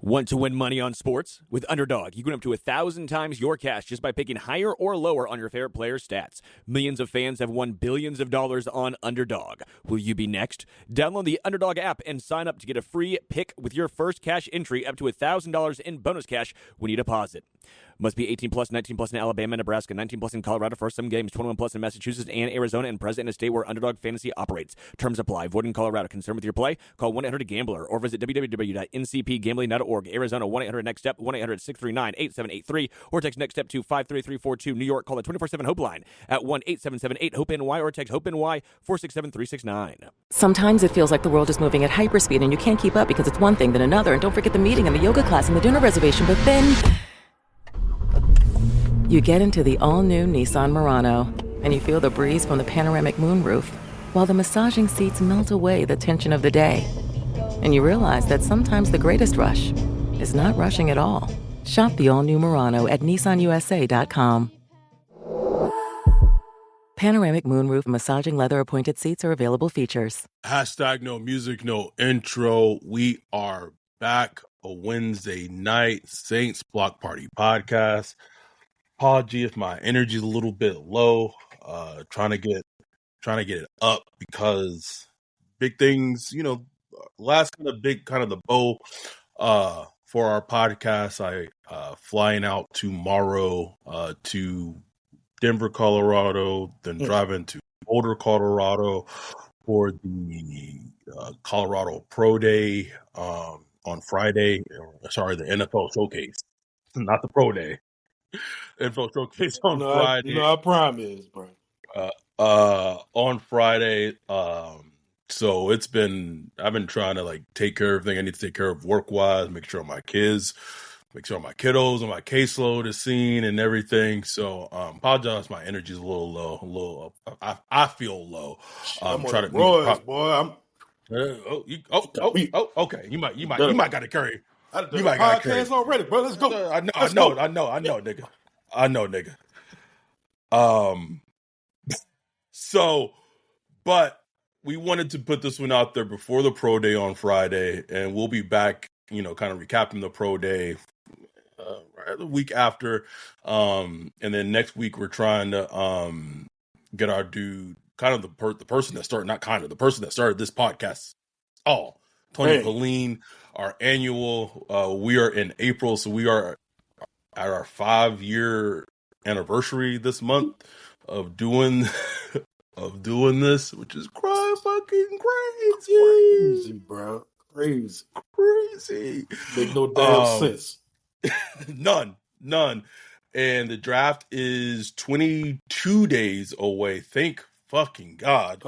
Want to win money on sports? With Underdog, you can win up to 1,000 times your cash just by picking higher or lower on your favorite players' stats. Millions of fans have won billions of dollars on Underdog. Will you be next? Download the Underdog app and sign up to get a free pick with your first cash entry up to $1,000 in bonus cash when you deposit. Must be 18 plus, 19 plus in Alabama, Nebraska, 19 plus in Colorado for some games, 21 plus in Massachusetts and Arizona, and present in a state where Underdog Fantasy operates. Terms apply. Void in Colorado. Concerned with your play? Call 1-800-GAMBLER or visit www.ncpgambling.org. Arizona, 1-800-NEXT-STEP, 1-800-639-8783, or text NEXT STEP to 53342. New York, call the 24/7 HOPE line at 1-877-8-HOPE-NY or text HOPE-NY 467-369. Sometimes it feels like the world is moving at hyperspeed and you can't keep up because it's one thing then another. And don't forget the meeting and the yoga class and the dinner reservation. But then you get into the all-new Nissan Murano and you feel the breeze from the panoramic moonroof while the massaging seats melt away the tension of the day. And you realize that sometimes the greatest rush is not rushing at all. Shop the all-new Murano at nissanusa.com. Panoramic moonroof massaging leather-appointed seats are available features. Hashtag no music, no intro. We are back a Wednesday night Saints Block Party podcast. Apology if my energy is a little bit low. Trying to get it up because big things, last kind of the bow for our podcast. I flying out tomorrow to Denver, Colorado, then driving to Boulder, Colorado for the Colorado Pro Day on Friday. Sorry, the NFL Showcase, not the Pro Day. NFL Showcase on Friday. I promise, bro. On Friday. So I've been trying to take care of everything I need to take care of work-wise, make sure my kiddos and my caseload is seen and everything. So apologize, my energy is a little low. I feel low. I'm trying to boys, boy. Okay. You might got to carry. You might got to carry already, bro. Let's go. I know, nigga. So, but we wanted to put this one out there before the Pro Day on Friday, and we'll be back, kind of recapping the Pro Day the week after. And then next week we're trying to get our dude, kind of the person that started this podcast. Tony Pauline, our annual. We are in April, so we are at our 5-year anniversary this month of doing this, which is fucking crazy, bro. Crazy. Make no damn sense. None. And the draft is 22 days away. Thank fucking God.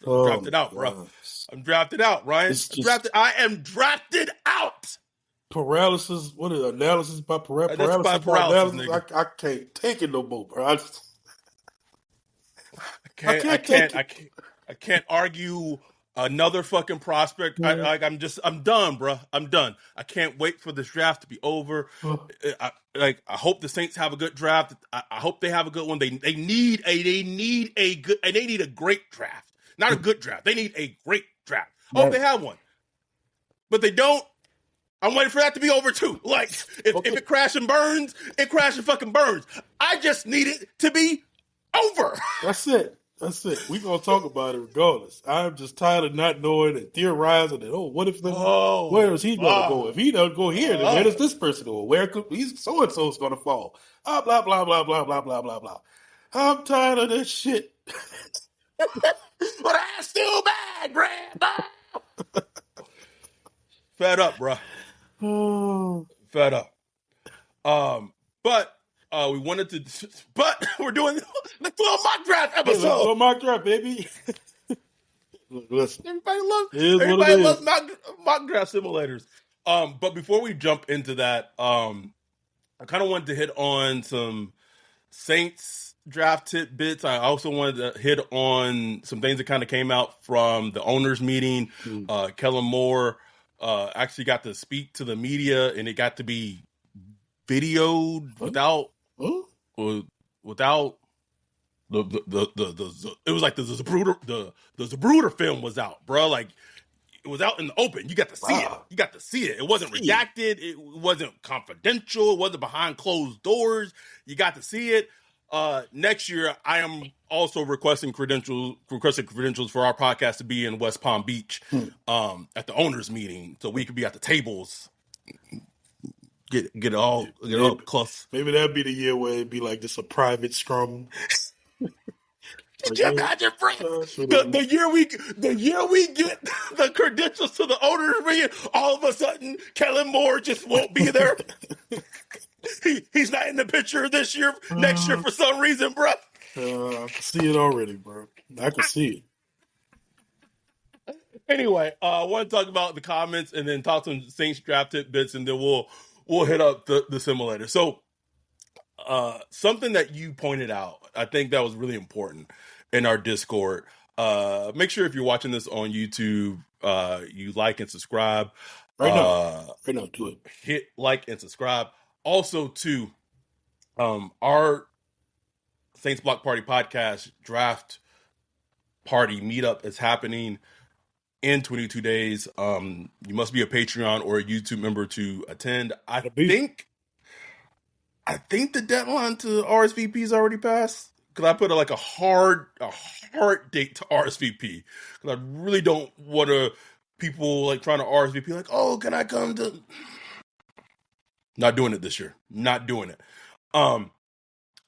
Drafted out, bro. I'm drafted out, Ryan. I am drafted out. Paralysis. What is analysis by paralysis? That's by paralysis. I can't take it no more, bro. I can't argue another fucking prospect. I'm done, bro. I'm done. I can't wait for this draft to be over. I hope the Saints have a good draft. I hope they have a good one. They need a great draft. Not a good draft. They need a great draft. I hope they have one. But they don't. I'm waiting for that to be over too. If it crash and burns, it crash and fucking burns. I just need it to be over. That's it. We're going to talk about it regardless. I'm just tired of not knowing and theorizing that, what if where is he going to go? If he doesn't go here, then where does this person go? Where could so-and-so's going to fall? Blah, blah, blah, blah, blah, blah, blah, blah, blah. I'm tired of this shit. But I still bad, Brad. Fed up, bro. Fed up. But we wanted to. But we're doing the mock draft episode. Hey, mock draft, baby. Listen, everybody loves mock draft simulators. But before we jump into that, I kind of wanted to hit on some Saints draft tidbits. I also wanted to hit on some things that kind of came out from the owners meeting. Kellen Moore actually got to speak to the media, and it got to be videoed without the it was like the Zapruder film was out, bro. it was out in the open. You got to see it. Wow. You got to see it. It wasn't redacted. It wasn't confidential. It wasn't behind closed doors. You got to see it. Next year, I am also requesting credentials for our podcast to be in West Palm Beach at the owners meeting, so we could be at the tables. Get all up close. Maybe that'd be the year where it'd be like just a private scrum. Could you imagine, bro? The year we get the credentials to the owners meeting, all of a sudden Kellen Moore just won't be there. He's not in the picture this year, next year for some reason, bro. I can see it already, bro. I can see it. Anyway, I want to talk about the comments and then talk some Saints draft tidbits, and then we'll hit up the simulator. So, something that you pointed out, I think that was really important in our Discord. Make sure if you're watching this on YouTube, you like and subscribe. Right now, do it. Hit like and subscribe. Also, too, our Saints Block Party podcast draft party meetup is happening in 22 days. You must be a Patreon or a YouTube member to attend. I think the deadline to RSVP is already passed, because I put a hard date to RSVP, because I really don't want people like trying to RSVP like, oh, can I come to? Not doing it this year. Not doing it.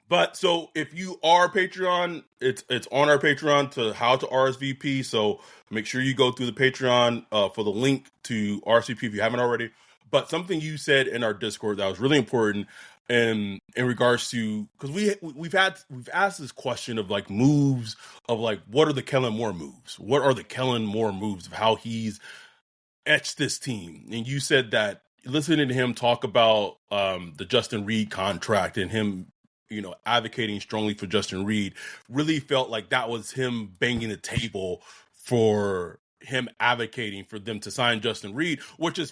But so if you are a Patreon, it's on our Patreon to how to RSVP. So make sure you go through the Patreon for the link to RSVP if you haven't already. But something you said in our Discord that was really important in regards to, because we've asked this question of like moves of like, what are the Kellen Moore moves? What are the Kellen Moore moves of how he's etched this team? And you said that listening to him talk about the Justin Reed contract and him, advocating strongly for Justin Reed, really felt like that was him banging the table for him advocating for them to sign Justin Reed, which is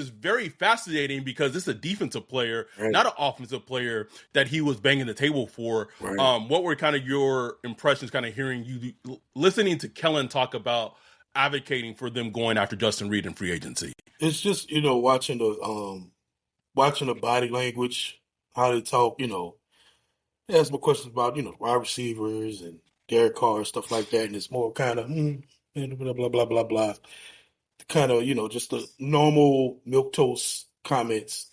very fascinating, because it's a defensive player, right, not an offensive player that he was banging the table for. Right. What were kind of your impressions, kind of hearing you, listening to Kellen talk about advocating for them going after Justin Reed in free agency? It's just, watching the body language, how they talk, they ask me questions about, wide receivers and Derek Carr and stuff like that. And it's more kind of, blah, blah, blah, blah, blah. Kind of, just the normal milquetoast comments.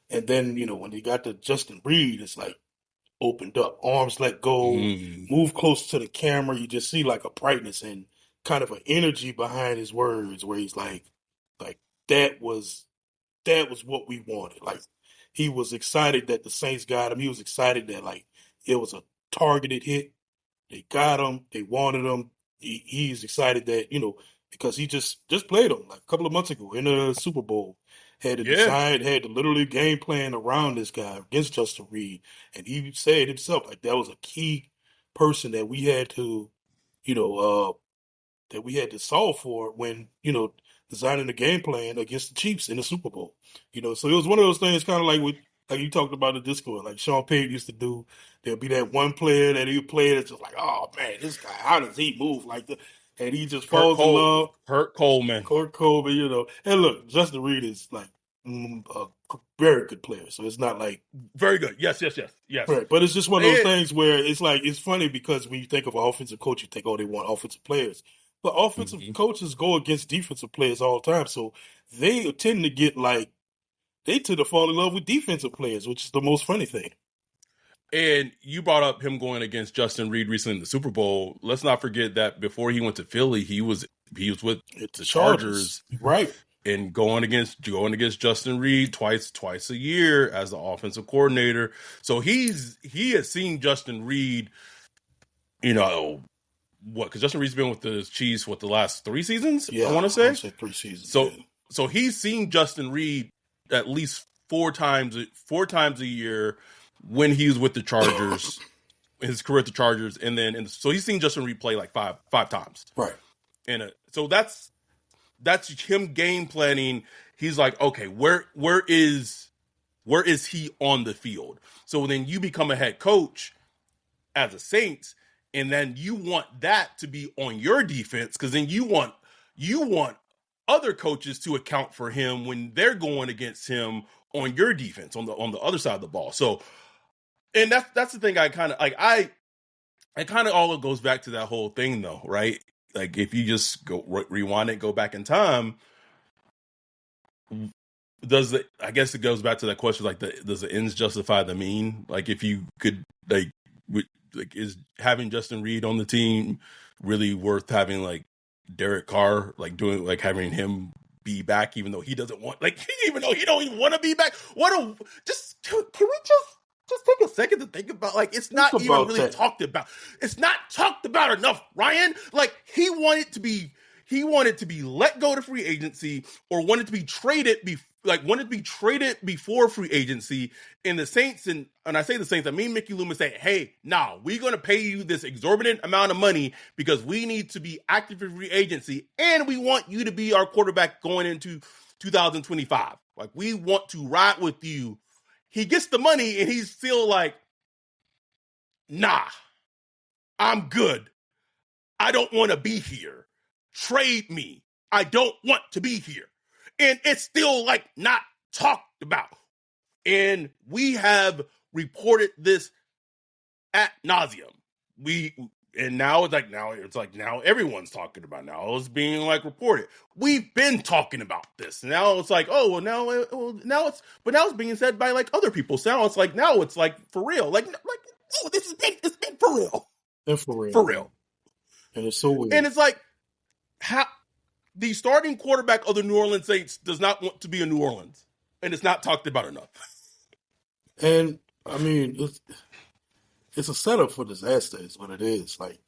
And then, when you got to Justin Reed, it's like opened up, arms let go, move close to the camera. You just see like a brightness and kind of an energy behind his words, where he's like that was what we wanted. Like, he was excited that the Saints got him. He was excited that like it was a targeted hit. They got him. They wanted him. He's excited that, because he just played him like a couple of months ago in the Super Bowl. Had to literally game plan around this guy against Justin Reed. And he said himself, like, that was a key person that we had to, solve for when, designing the game plan against the Chiefs in the Super Bowl. So it was one of those things, kind of like you talked about in the Discord, like Sean Payton used to do. There'll be that one player that he played that's just like, oh man, this guy, how does he move like that? And he just falls in love. Kurt Coleman, And look, Justin Reed is like a very good player. So it's not like very good. Yes. Right. But it's just one of those things where it's like, it's funny because when you think of an offensive coach, you think, oh, they want offensive players. But offensive coaches go against defensive players all the time. So they tend to fall in love with defensive players, which is the most funny thing. And you brought up him going against Justin Reed recently in the Super Bowl. Let's not forget that before he went to Philly, he was with the Chargers. Right. And going against Justin Reed twice a year as the offensive coordinator. So he has seen Justin Reed, because Justin Reed's been with the Chiefs the last 3 seasons? Yeah, I want to say 3 seasons. So he's seen Justin Reed at least 4 times a year when he was with the Chargers, his career at the Chargers, so he's seen Justin Reed play like five times. Right. And so that's him game planning. He's like, okay, where is he on the field? So then you become a head coach as a Saints, and then you want that to be on your defense, because then you want other coaches to account for him when they're going against him on your defense on the other side of the ball. So, and that's the thing I kind of like. It kind of all goes back to that whole thing though, right? Like if you just go rewind it, go back in time, I guess it goes back to that question, like does the ends justify the mean? Like if you could is having Justin Reed on the team really worth having like Derek Carr, like doing, like having him be back, even though he doesn't want, like, even though he don't even want to be back. Can we just take a second to think about, like, it's not even really talked about. It's not talked about enough, Ryan. Like, he wanted to be let go to free agency, or wanted to be traded before free agency. And the Saints, and I say the Saints, I mean Mickey Loomis, say, hey, we're going to pay you this exorbitant amount of money because we need to be active in free agency, and we want you to be our quarterback going into 2025. Like, we want to ride with you. He gets the money, and he's still like, nah, I'm good. I don't want to be here. Trade me. I don't want to be here. And it's still, like, not talked about. And we have reported this ad nauseum. Now everyone's talking about it. Now it's being, like, reported. We've been talking about this. Now it's like, now it's being said by, like, other people. So now it's like for real. Like no, it's been for real. And for real. For real. And it's so weird. And it's like, how the starting quarterback of the New Orleans Saints does not want to be in New Orleans, and it's not talked about enough. And I mean, it's a setup for disaster, is what it is. Like,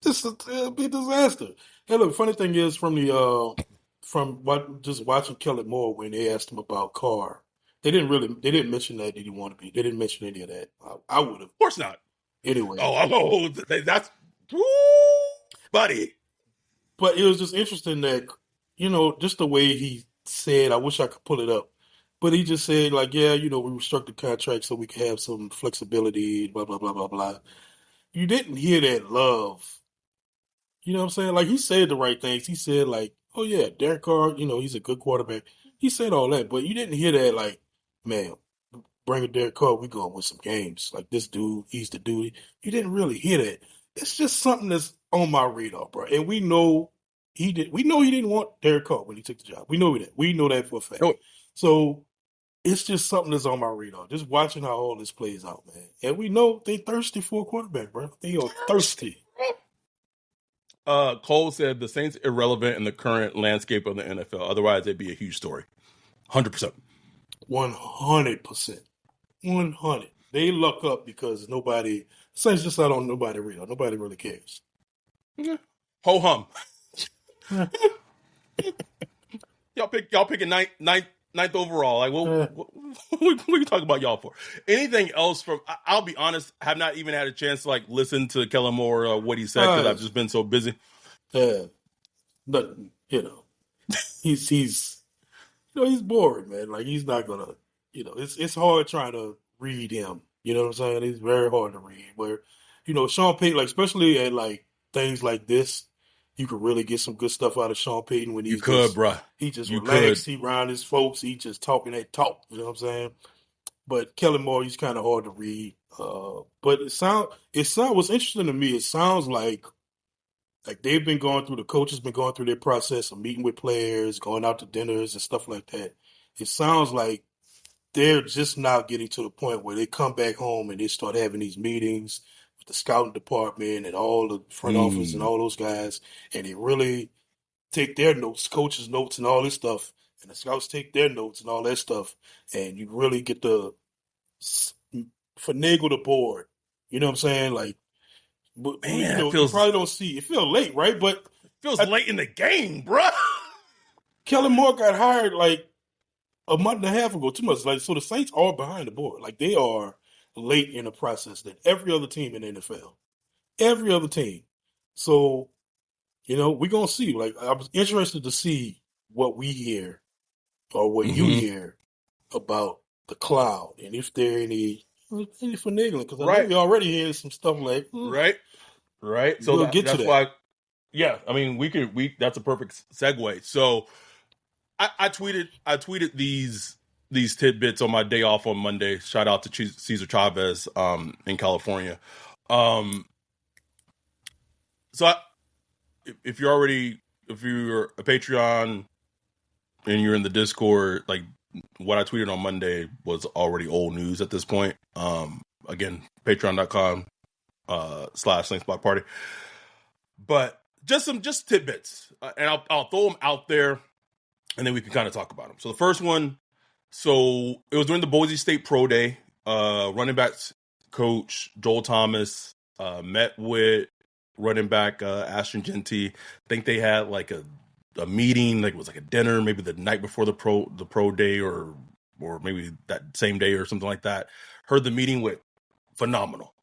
it'll be a disaster. And look, funny thing is, just watching Kellen Moore when they asked him about Carr, they didn't mention that he didn't want to be. They didn't mention any of that. I would have. Of course not. Anyway. That's buddy. But it was just interesting that, just the way he said, I wish I could pull it up, but he just said, like, yeah, we restructured contract so we can have some flexibility, blah, blah, blah, blah, blah. You didn't hear that love. You know what I'm saying? Like, he said the right things. He said, like, oh, yeah, Derek Carr, he's a good quarterback. He said all that, but you didn't hear that, like, man, bring Derek Carr, we're going to win some games. Like, this dude, he's the dude. You didn't really hear that. It's just something that's on my radar, bro. And we know he didn't want Derek Carr when he took the job. We know that. We know that for a fact. Oh. So it's just something that's on my radar. Just watching how all this plays out, man. And we know they thirsty for a quarterback, bro. They are thirsty. Cole said the Saints irrelevant in the current landscape of the NFL. Otherwise, it'd be a huge story. 100%. 100%. 100. They luck up because Saints just not on nobody radar. Nobody really cares. Yeah. Ho hum. y'all picking ninth overall. Like, what are you talking about y'all for? Anything else from? I'll be honest, have not even had a chance to, like, listen to Kellen Moore what he said, because I've just been so busy. Nothing. He's he's bored, man. Like, he's not gonna. It's hard trying to read him. You know what I'm saying? It's very hard to read. Where, Sean Payton, like, especially at, like, things like this, you could really get some good stuff out of Sean Payton when he bruh. He just relaxed. He around his folks. He just talking that talk. You know what I'm saying? But Kellen Moore, he's kind of hard to read. But what's interesting to me, it sounds like they've been going through, the coaches been going through their process of meeting with players, going out to dinners and stuff like that. It sounds like they're just now getting to the point where they come back home and they start having these meetings with the scouting department and all the front office and all those guys, and they really take their notes, coaches' notes and all this stuff, and the scouts take their notes and all that stuff, and you really get to finagle the board. You know what I'm saying? Like, but, man, you probably don't see. It feels late, right? But it feels late in the game, bro. Kellen Moore got hired like a month and a half ago, 2 months. Like, so the Saints are behind the board. Like, they are late in the process than every other team in the NFL. Every other team. So, we're going to see. Like, I was interested to see what we hear or what you hear about the cloud, and if there are any finagling. Because I know we already hear some stuff like, right. So we'll get to that's that. why, Yeah, I mean, that's a perfect segue. So I tweeted these tidbits on my day off on Monday. Shout out to Cesar Chavez in California. So if you're a Patreon and you're in the Discord, like what I tweeted on Monday was already old news at this point. Again, patreon.com /Saints Block Party. But just tidbits, and I'll throw them out there, and then we can kind of talk about them. So the first one, so it was during the Boise State Pro Day. Running backs coach Joel Thomas met with running back Ashton Genty. I think they had like a meeting, like it was like a dinner, maybe the night before the pro day, or maybe that same day or something like that. Heard the meeting went phenomenal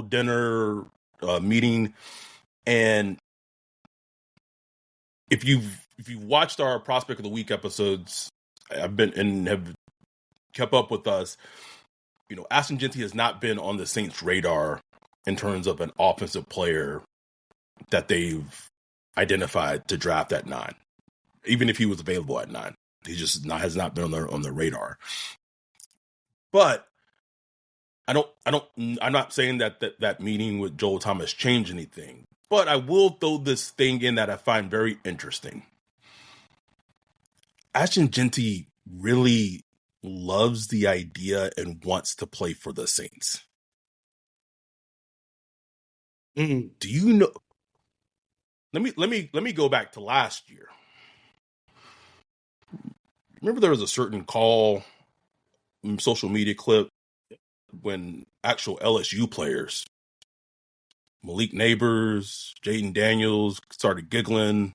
dinner meeting. And if you've watched our Prospect of the Week episodes, I've been and have kept up with us, you know, Ashton Genty has not been on the Saints' radar in terms of an offensive player that they've identified to draft at 9. Even if he was available at 9, he just has not been on their radar. But I'm not saying that meeting with Joel Thomas changed anything. But I will throw this thing in that I find very interesting. Ashton Genty really loves the idea and wants to play for the Saints. Do you know? Let me go back to last year. Remember there was a certain call, social media clip, when actual LSU players, Malik Neighbors, Jaden Daniels, started giggling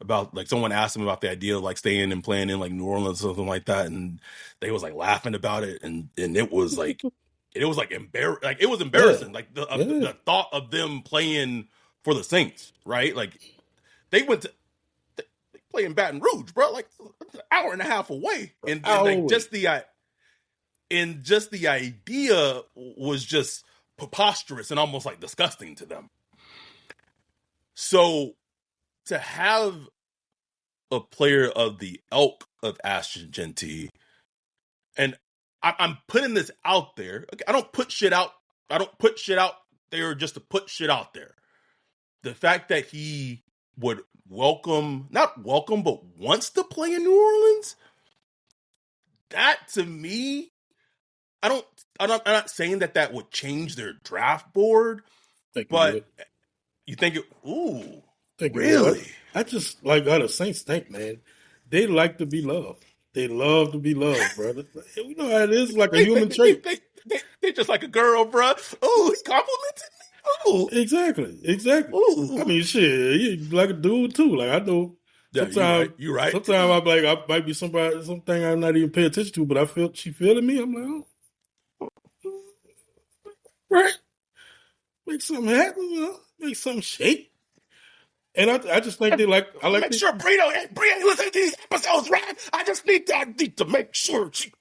about, like, someone asked him about the idea of like staying and playing in like New Orleans or something like that, and they was like laughing about it, and it was like it was embarrassing, like the thought of them playing for the Saints, right? Like they play in Baton Rouge, bro, like an hour and a half away, and like just the idea was just preposterous and almost like disgusting to them. So to have a player of the ilk of Ashton Genty, and I'm putting this out there. I don't put shit out there just to put shit out there. The fact that he would not welcome, but wants to play in New Orleans, that to me, I'm not saying that would change their draft board, but you think it? Ooh, really? I just like how the Saints think, man. They like to be loved. They love to be loved, brother. You know how it is, like a human trait. They just like a girl, bro. Oh, he complimented me. Oh, exactly. Ooh. I mean, shit, you like a dude too. Like I know. Sometimes you're right. Sometimes I'm like, I might be something I'm not even paying attention to, but I feel she feeling me. I'm like, oh, right. Make something happen, you know? Make something shake. And I just think they like. I like make sure Bree listen to these episodes, right? I need to make sure she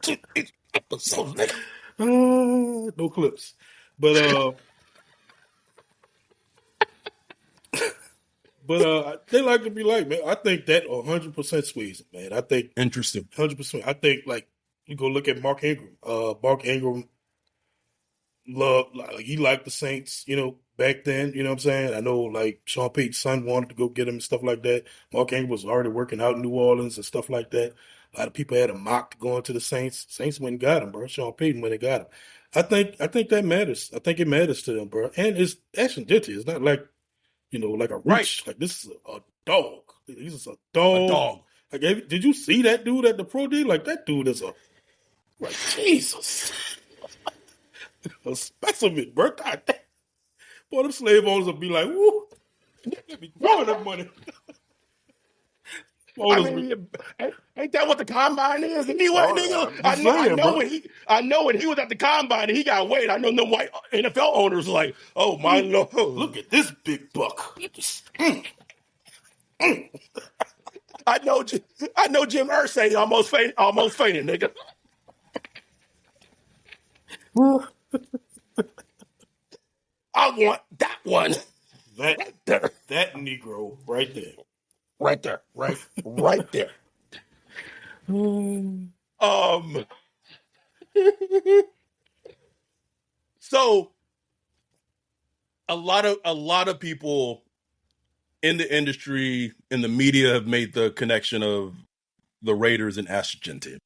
these episodes, nigga. No clips, but they like to be like, man. I think that 100% squeeze, man. I think interesting, 100%. I think like you go look at Mark Ingram. Mark Ingram he liked the Saints, you know, back then. You know what I'm saying? I know like Sean Payton's son wanted to go get him and stuff like that. Mark Ingram was already working out in New Orleans and stuff like that. A lot of people had him mocked going to the Saints. Saints went and got him, bro. Sean Payton went and got him. I think that matters. I think it matters to them, bro. And it's Ashton Genty. It's not like, you know, like a reach. Right. Like this is a dog. He's just a dog. A dog. Like, did you see that dude at the pro day? Like that dude is like Jesus. A specimen, bro. God damn. Boy, them slave owners will be like, woo. They be throwing that money. Ain't that what the combine is anyway, nigga? I know when he was at the combine and he got weighed. I know no white NFL owners like, oh my Lord, look at this big buck. I know Jim Irsay almost fainted, nigga. I want that one. Right there. That Negro right there. Right there. Right there. So a lot of people in the industry, in the media, have made the connection of the Raiders and Ashton team,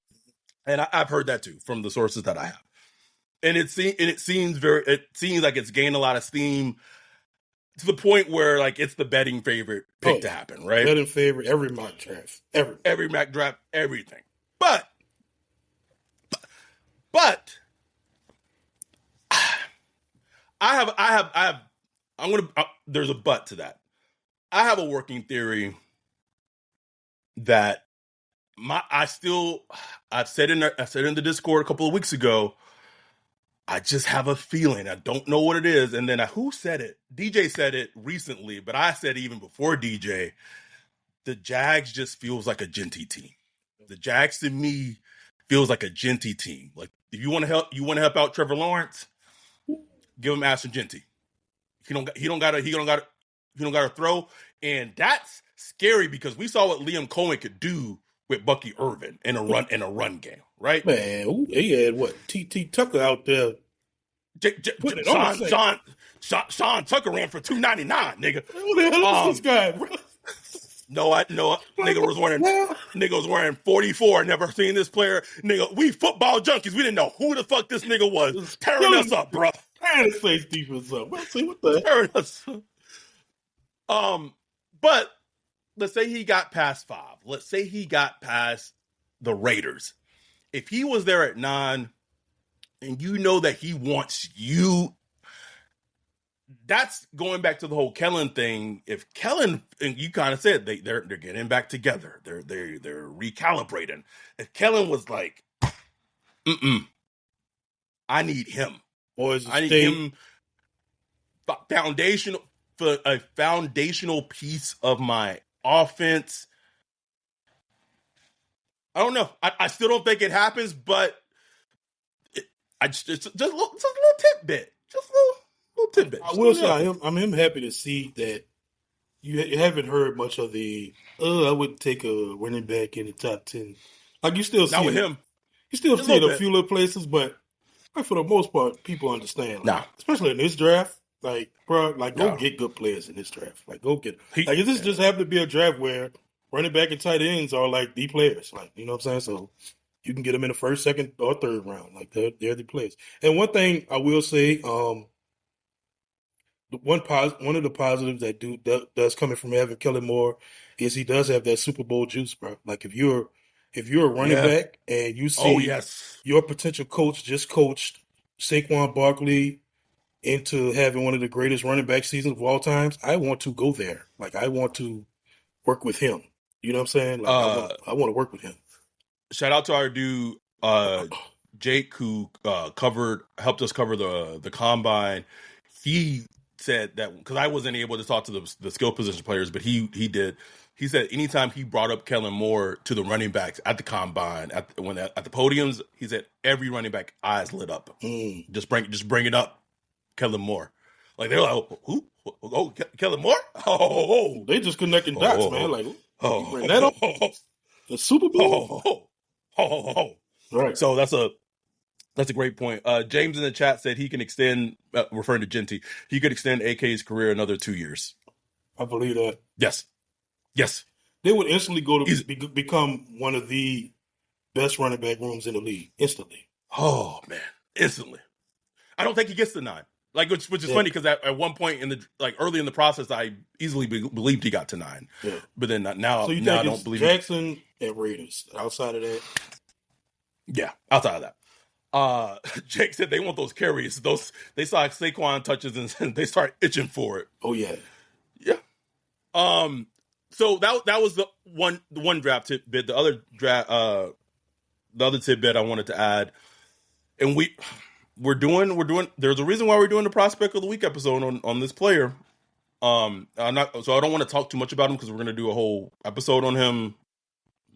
and I've heard that too from the sources that I have. And it seems like it's gained a lot of steam to the point where like it's the betting favorite pick to happen, right? Betting favorite, every mock draft, every mock draft, everything. But there's a but to that. I have a working theory that I said in the Discord a couple of weeks ago, I just have a feeling. I don't know what it is. And then who said it? DJ said it recently, but I said even before DJ, the Jags just feels like a Genty team. The Jags to me feels like a Genty team. Like if you want to help out Trevor Lawrence, give him Ashton Genty. He don't got to throw, and that's scary because we saw what Liam Cohen could do with Bucky Irvin in a run game, right? Man, he had what? T.T. Tucker out there. Sean Tucker ran for $299, nigga. Who the hell is this guy, bro? Nigga was wearing 44. Never seen this player. Nigga, we football junkies. We didn't know who the fuck this nigga was. Tearing us up, bro. Tearing the Saints defense up. Let's see what the tearing us up. But let's say he got past 5. Let's say he got past the Raiders. If he was there at 9, and you know that he wants you, that's going back to the whole Kellen thing. If Kellen, and you kind of said they're getting back together, they're recalibrating. If Kellen was like, I need him. I need him for a foundational piece of my offense. I don't know. I still don't think it happens, but just a little tidbit. Just a little tidbit. I will say I'm happy to see that you haven't heard much of the I wouldn't take a running back in the top 10. Like you still see not with him. You still see it a few little places, but for the most part, people understand. Like, especially in this draft. Like, bro, go get good players in this draft. Like, go get if this just happened to be a draft where running back and tight ends are like the players. Like, you know what I'm saying? So you can get them in the first, second, or third round. Like they're the players. And one thing I will say, one of the positives that does coming from having Kellen Moore is he does have that Super Bowl juice, bro. Like if you're a running back and you see your potential coach just coached Saquon Barkley into having one of the greatest running back seasons of all times, I want to go there. Like I want to work with him. You know what I'm saying? Like I want to work with him. Shout out to our dude Jake, who helped us cover the combine. He said that because I wasn't able to talk to the skill position players, but he did. He said anytime he brought up Kellen Moore to the running backs at the combine, at the podiums, he said every running back eyes lit up. Just bring it up, Kellen Moore. Like they're like, who? Oh, Kellen Moore? Oh, they just connecting dots, man. Like, bring that up. The Super Bowl. Right. So that's a great point. James in the chat said he can extend, referring to Genty, he could extend AK's career another 2 years. I believe that. Yes. They would instantly go to become one of the best running back rooms in the league. Instantly. Oh, man. Instantly. I don't think he gets to 9. Like, which is funny because at one point early in the process, I easily believed he got to 9. Yeah. But then now, so you now think I don't believe Jackson and Raiders. Outside of that, yeah. Outside of that, Jake said they want those carries. They saw Saquon touches and they start itching for it. Oh yeah. So that was the one draft tidbit. The other tidbit I wanted to add, and we're doing. There's a reason why we're doing the prospect of the week episode on this player. I don't want to talk too much about him because we're going to do a whole episode on him,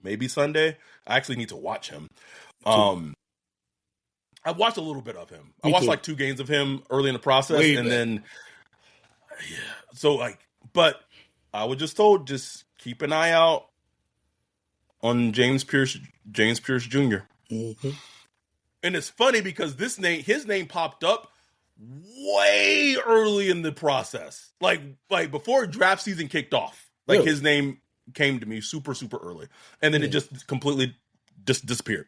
maybe Sunday. I actually need to watch him. I watched a little bit of him. I watched like 2 games of him early in the process, then Yeah. So but I was just told, just keep an eye out on James Pierce Jr. Mm-hmm. And it's funny because his name popped up way early in the process, like before draft season kicked off. Like Really? his name came to me super early, and then it just completely just disappeared.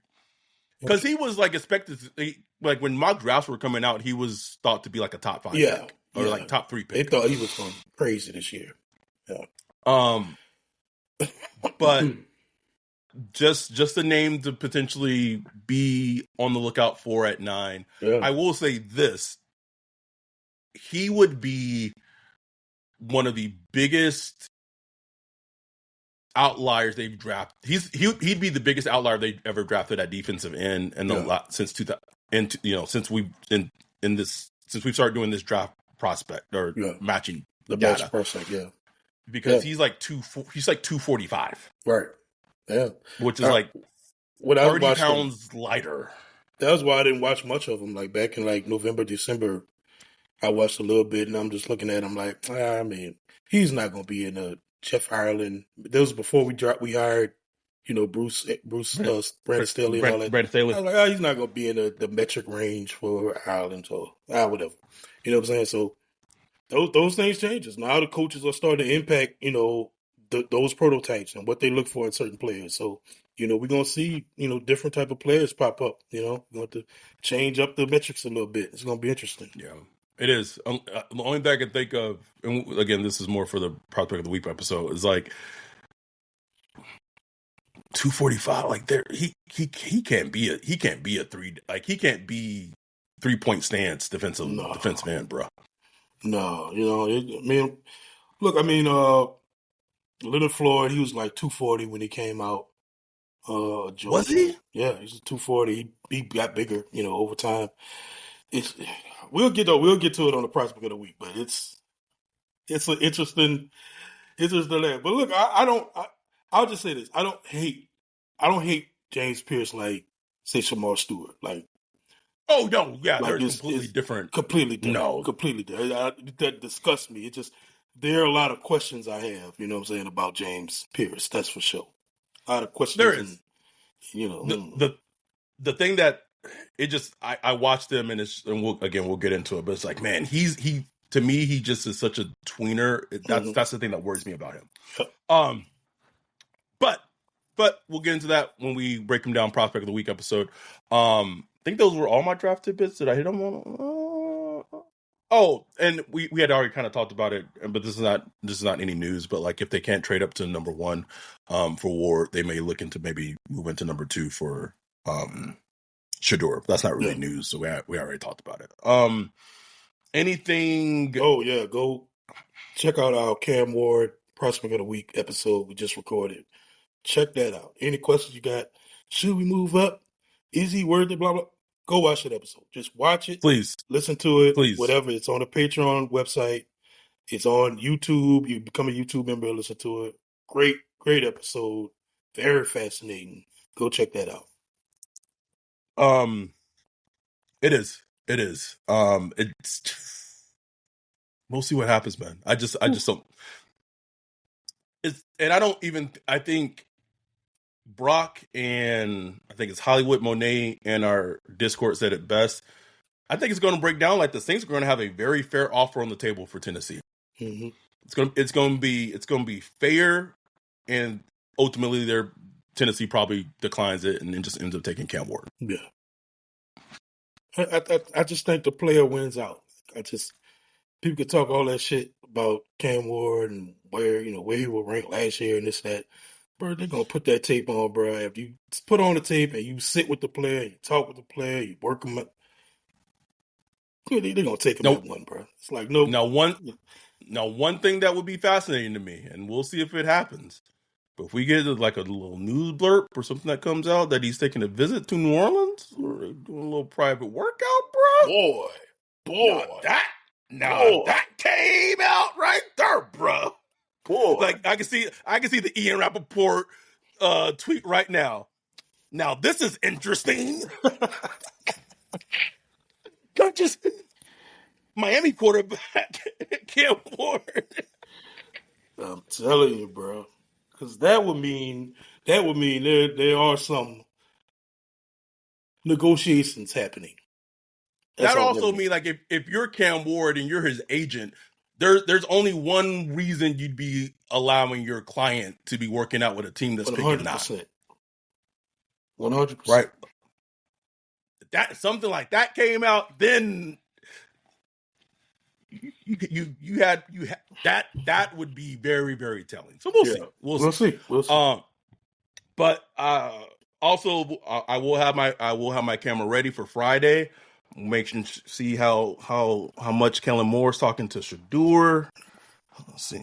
Because he was expected to, when mock drafts were coming out, he was thought to be like a top 5 pick or top 3 They pick. thought he was going crazy this year. Yeah. But just a name to potentially be on the lookout for at 9. Yeah. I will say this: he would be one of the biggest outliers they've drafted. He'd be the biggest outlier they've ever drafted at defensive end, and since 2000, and since we've started doing this draft prospect or matching the data. best prospect, because he's like 245, right? Yeah, which is when 30 pounds lighter. That was why I didn't watch much of him. Like back in November, December, I watched a little bit, and I'm just looking at him like, I mean, he's not going to be in a Jeff Ireland. That was before we hired, Bruce Brandon Staley and all that. Brandon Staley. I was like, he's not going to be in the metric range for Ireland, so whatever. You know what I'm saying? So those things changes. Now the coaches are starting to impact, those prototypes and what they look for in certain players. So, we're going to see, different type of players pop up, we're going to change up the metrics a little bit. It's going to be interesting. Yeah, it is. The only thing I can think of, and again, this is more for the Prospect of the Week episode, is 245. He can't be a 3-point stance defensive end, bro. No, Leonard Floyd, he was 240 when he came out. Georgia. Was he? Yeah, he's 240. He got bigger, over time. We'll get to it on the Prospect of the Week, but it's an interesting land. But look, I'll just say this: I don't hate James Pierce say Shamar Stewart. Oh no, yeah, they're completely different. Completely different. No, completely different. That disgusts me. It just there are a lot of questions I have. You know what I'm saying about James Pierce. That's for sure. A lot of questions. There is. The thing that it just I watched him and we'll get into it, but it's man, he to me he just is such a tweener. That's the thing that worries me about him. But we'll get into that when we break him down Prospect of the Week episode. I think those were all my draft tidbits. Did I hit them on? Oh, and we had already kind of talked about it, but this is not any news. But if they can't trade up to number 1 for Ward, they may look into maybe move into number 2 for Shador. That's not really news, so we already talked about it. Anything? Oh yeah, go check out our Cam Ward Prospect of the Week episode we just recorded. Check that out. Any questions you got? Should we move up? Is he worthy? Blah blah. Go watch that episode. Just watch it. Please. Listen to it. Please. Whatever. It's on the Patreon website. It's on YouTube. You become a YouTube member, listen to it. Great episode. Very fascinating. Go check that out. It is. It's we'll see what happens, man. I just don't. I think Brock and I think it's Hollywood Monet and our Discord said it best. I think it's going to break down the Saints are going to have a very fair offer on the table for Tennessee. Mm-hmm. It's going to be fair, and ultimately Tennessee probably declines it and then just ends up taking Cam Ward. Yeah, I just think the player wins out. People could talk all that shit about Cam Ward and where he will rank last year and this that. Bro, they're going to put that tape on, bro. If you put on the tape and you sit with the player, you talk with the player, you work him up, they're going to take him at 1, bro. It's no. Now, one thing that would be fascinating to me, and we'll see if it happens, but if we get a little news blurb or something that comes out that he's taking a visit to New Orleans or doing a little private workout, bro. Boy. That came out right there, bro. Boy. I can see the Ian Rappaport tweet right now. Now this is interesting. Miami quarterback Cam Ward. I'm telling you, bro, because that would mean there are some negotiations happening. That's That all also that means. means like if you're Cam Ward and you're his agent, there's only one reason you'd be allowing your client to be working out with a team that's picking not. 100%. Right. That something like that came out, then you had that would be very, very telling. So we'll see. We'll see. But also I will have my camera ready for Friday. Make sure see how much Kellen Moore's talking to Shador. Let's see.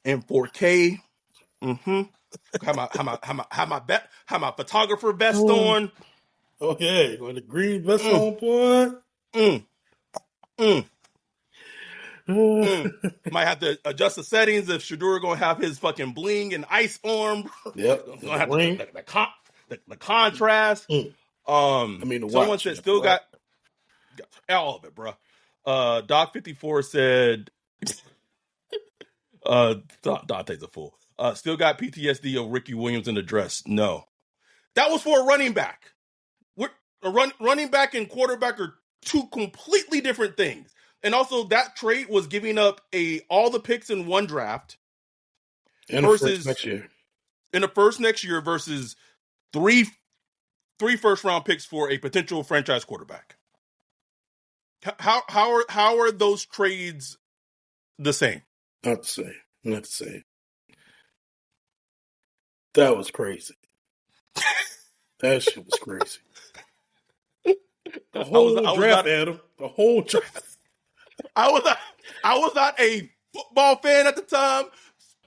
In 4K. Mm-hmm. Have my photographer vest on. Okay, with the green vest on, boy. Might have to adjust the settings if Shador gonna have his fucking bling and ice arm. Yep. Gonna have the contrast. The someone watch, said still got all of it, bro. Doc 54 said Dante's a fool. Still got PTSD of Ricky Williams in the dress. No. That was for a running back. Running back and quarterback are two completely different things. And also, that trade was giving up all the picks in one draft versus next year. In the first next year versus three first round picks for a potential franchise quarterback. How are those trades the same? Not the same. That was crazy. That shit was crazy. The whole draft, Adam. The whole draft. I was not a football fan at the time,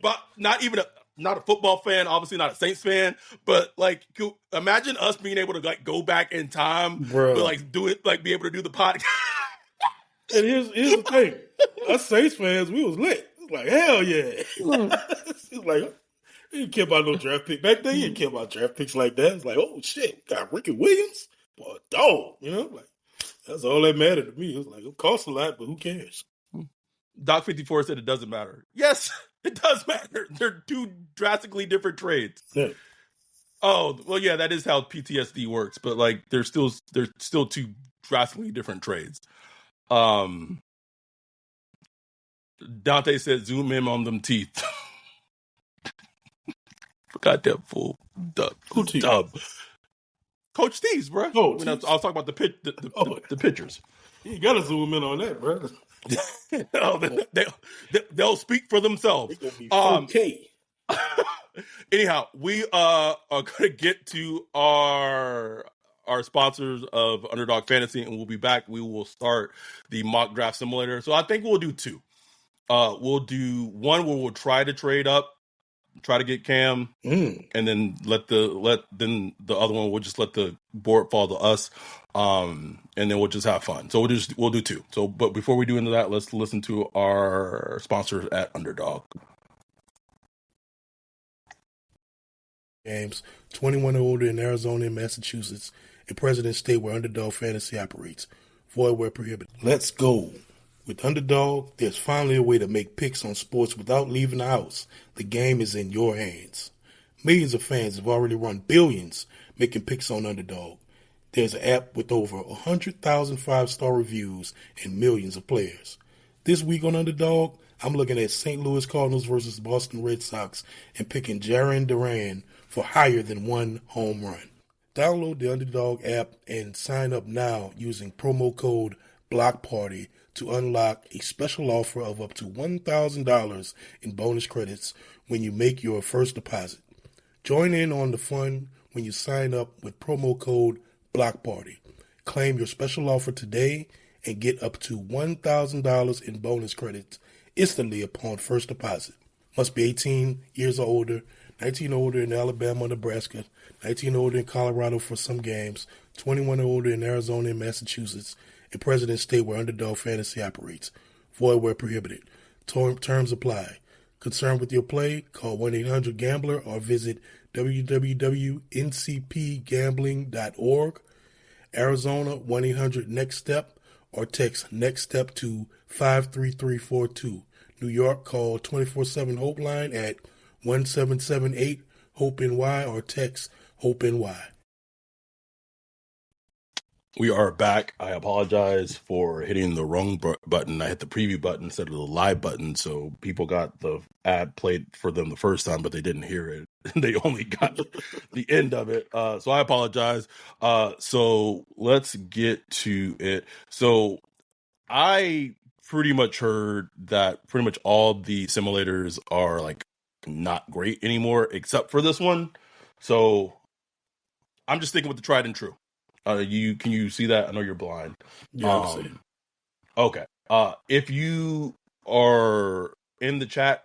but not a football fan, obviously not a Saints fan, but like imagine us being able to like go back in time, bro, but like do it, like be able to do the podcast. And here's the thing. Us Saints fans, we was lit. Like, hell yeah. It's like, you didn't care about no draft pick. Back then, you didn't care about draft picks like that. It's like, oh shit, got Ricky Williams? Boy, dog. You know, like, that's all that mattered to me. It was like, it costs a lot, but who cares? Doc 54 said it doesn't matter. Yes, it does matter. They're two drastically different trades. Yeah. Oh, well, yeah, that is how PTSD works, but like they're still two drastically different trades. Dante said, zoom in on them teeth. Goddamn fool. Who teeth? Coach Steve's, bro. Oh, I was talking about the pitchers. You gotta zoom in on that, bro. They'll speak for themselves. Okay. Anyhow, we are gonna get to our sponsors of Underdog Fantasy, and we'll be back. We will start the mock draft simulator. So I think we'll do two. We'll do one where we'll try to trade up, try to get Cam, and then then the other one we'll just let the board fall to us, and then we'll just have fun. So we'll do two. So, but before we do into that, let's listen to our sponsors at Underdog. Games 21 or older in Arizona and Massachusetts, and President State where Underdog Fantasy operates. Void where prohibited. Let's go. With Underdog, there's finally a way to make picks on sports without leaving the house. The game is in your hands. Millions of fans have already run billions making picks on Underdog. There's an app with over 100,000 five-star reviews and millions of players. This week on Underdog, I'm looking at St. Louis Cardinals versus Boston Red Sox and picking Jarren Duran for higher than one home run. Download the Underdog app and sign up now using promo code BLOCKPARTY to unlock a special offer of up to $1,000 in bonus credits when you make your first deposit. Join in on the fun when you sign up with promo code BLOCKPARTY. Claim your special offer today and get up to $1,000 in bonus credits instantly upon first deposit. Must be 18 years or older, 19 or older in Alabama or Nebraska, 19 or older in Colorado for some games, 21 or older in Arizona and Massachusetts, and President State where Underdog Fantasy operates. Void where prohibited. Terms apply. Concerned with your play? Call 1-800-GAMBLER or visit www.ncpgambling.org. Arizona 1-800-NEXT-STEP or text Next Step to 53342. New York, call 24/7 Hope line at 1778 Hope NY or text Hope NY. We are back. I apologize for hitting the wrong button. I hit the preview button instead of the live button, so people got the ad played for them the first time, but they didn't hear it. They only got the end of it. So I apologize. So let's get to it. So I pretty much heard that pretty much all the simulators are like not great anymore, except for this one. So I'm just sticking with the tried and true. Can you see that? I know you're blind. Yeah, I see. Okay. If you are in the chat,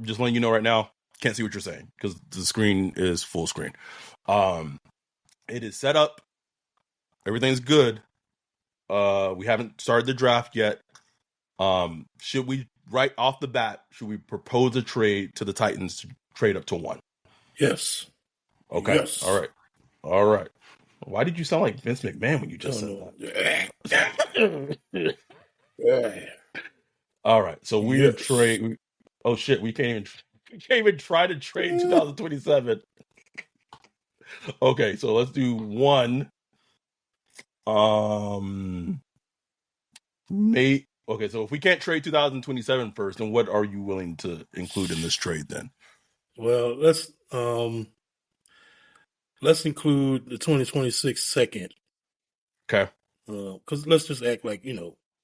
just letting you know right now, can't see what you're saying because the screen is full screen. It is set up. Everything's good. We haven't started the draft yet. Should we right off the bat? Should we propose a trade to the Titans to trade up to 1? Yes. Okay. Yes. All right. Why did you sound like Vince McMahon when you just said that? All right, so we trade. Oh shit, we can't even try to trade 2027. Okay, so let's do 1. Mate. Okay, so if we can't trade 2027 first, then what are you willing to include in this trade then? Well, let's include the 2026 second. Okay. Because let's just act like, in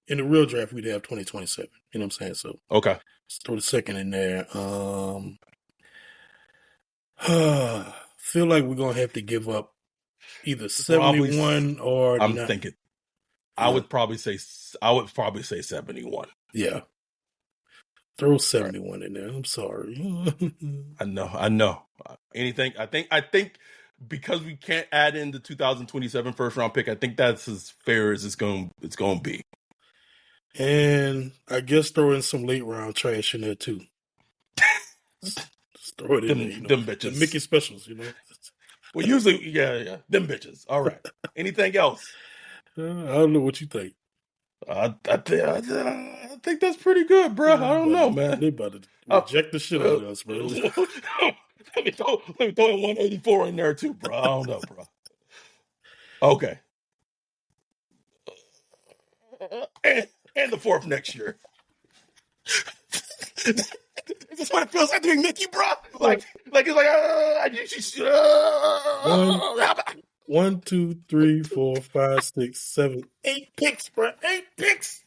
the real draft, we'd have 2027. You know what I'm saying? So, okay. Let's throw the second in there. Feel like we're going to have to give up either 71 or... I'm thinking. Yeah. I would probably say 71. Yeah. Throw 71 in there. I'm sorry. I know. Anything. I think because we can't add in the 2027 first round pick, I think that's as fair as it's going to be. And I guess throw in some late round trash in there too. Just throw it in there. Them bitches. The Mickey specials, Well, usually, yeah. Them bitches. All right. Anything else? I don't know what you think. I think that's pretty good, bro. I don't know, man. They about to reject the shit out of us, bro. Let me throw in 184 in there too, bro. I don't know, bro. Okay. And the 4th next year. Is this what it feels like to be Mickey, bro? Like it's like 1, 2, 3, 4, 5, 6, 7, 8 picks, bro. 8 picks.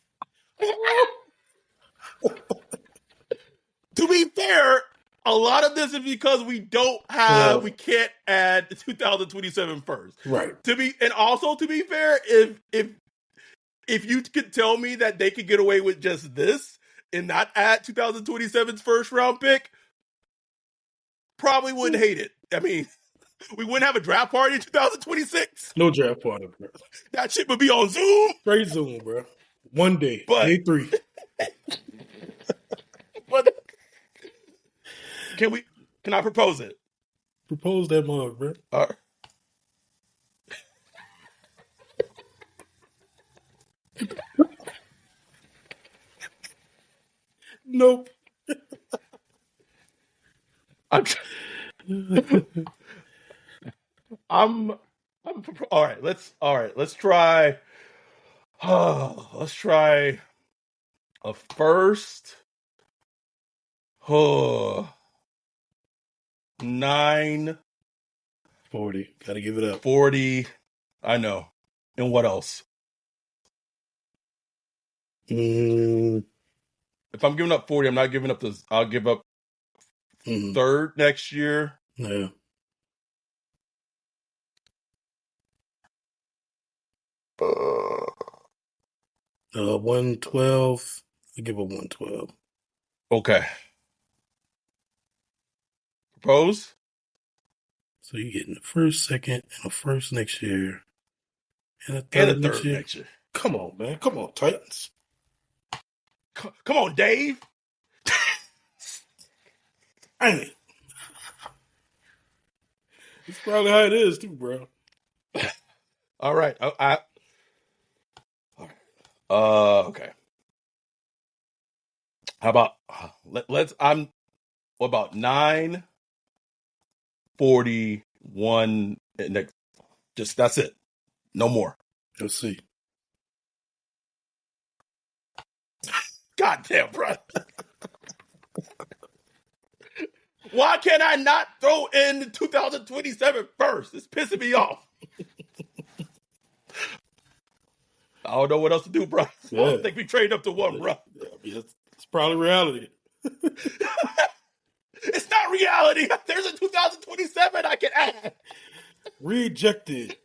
To be fair, a lot of this is because we can't add the 2027 first. Right. To be fair, if you could tell me that they could get away with just this and not add 2027's first round pick, probably wouldn't hate it. I mean, we wouldn't have a draft party in 2026. No draft party, bro. That shit would be on Zoom. Straight Zoom, bro. One day. But, day 3. But can I propose it? Propose that mug, bro. All right. Nope. I'm all right. Let's try. Let's try a first. 9 40. Gotta give it up. 40. I know. And what else? If I'm giving up 40, I'm not giving up this. I'll give up 3rd next year. Yeah. 112. I give up 112. Okay. Propose? So you're getting the 1st, 2nd, and a 1st next year. And a 3rd next year. Come on, man. Come on, Titans. Come on, Dave. Dang. It's probably how it is, too, bro. All right. All right. Okay. How about let's what about 941 next, just that's it. No more. Let's see. God damn, bro. Why can't I not throw in 2027 first? It's pissing me off. I don't know what else to do, bro. Yeah. I don't think we trade up to one, bro. It's probably reality. It's not reality. There's a 2027 I can add. Rejected.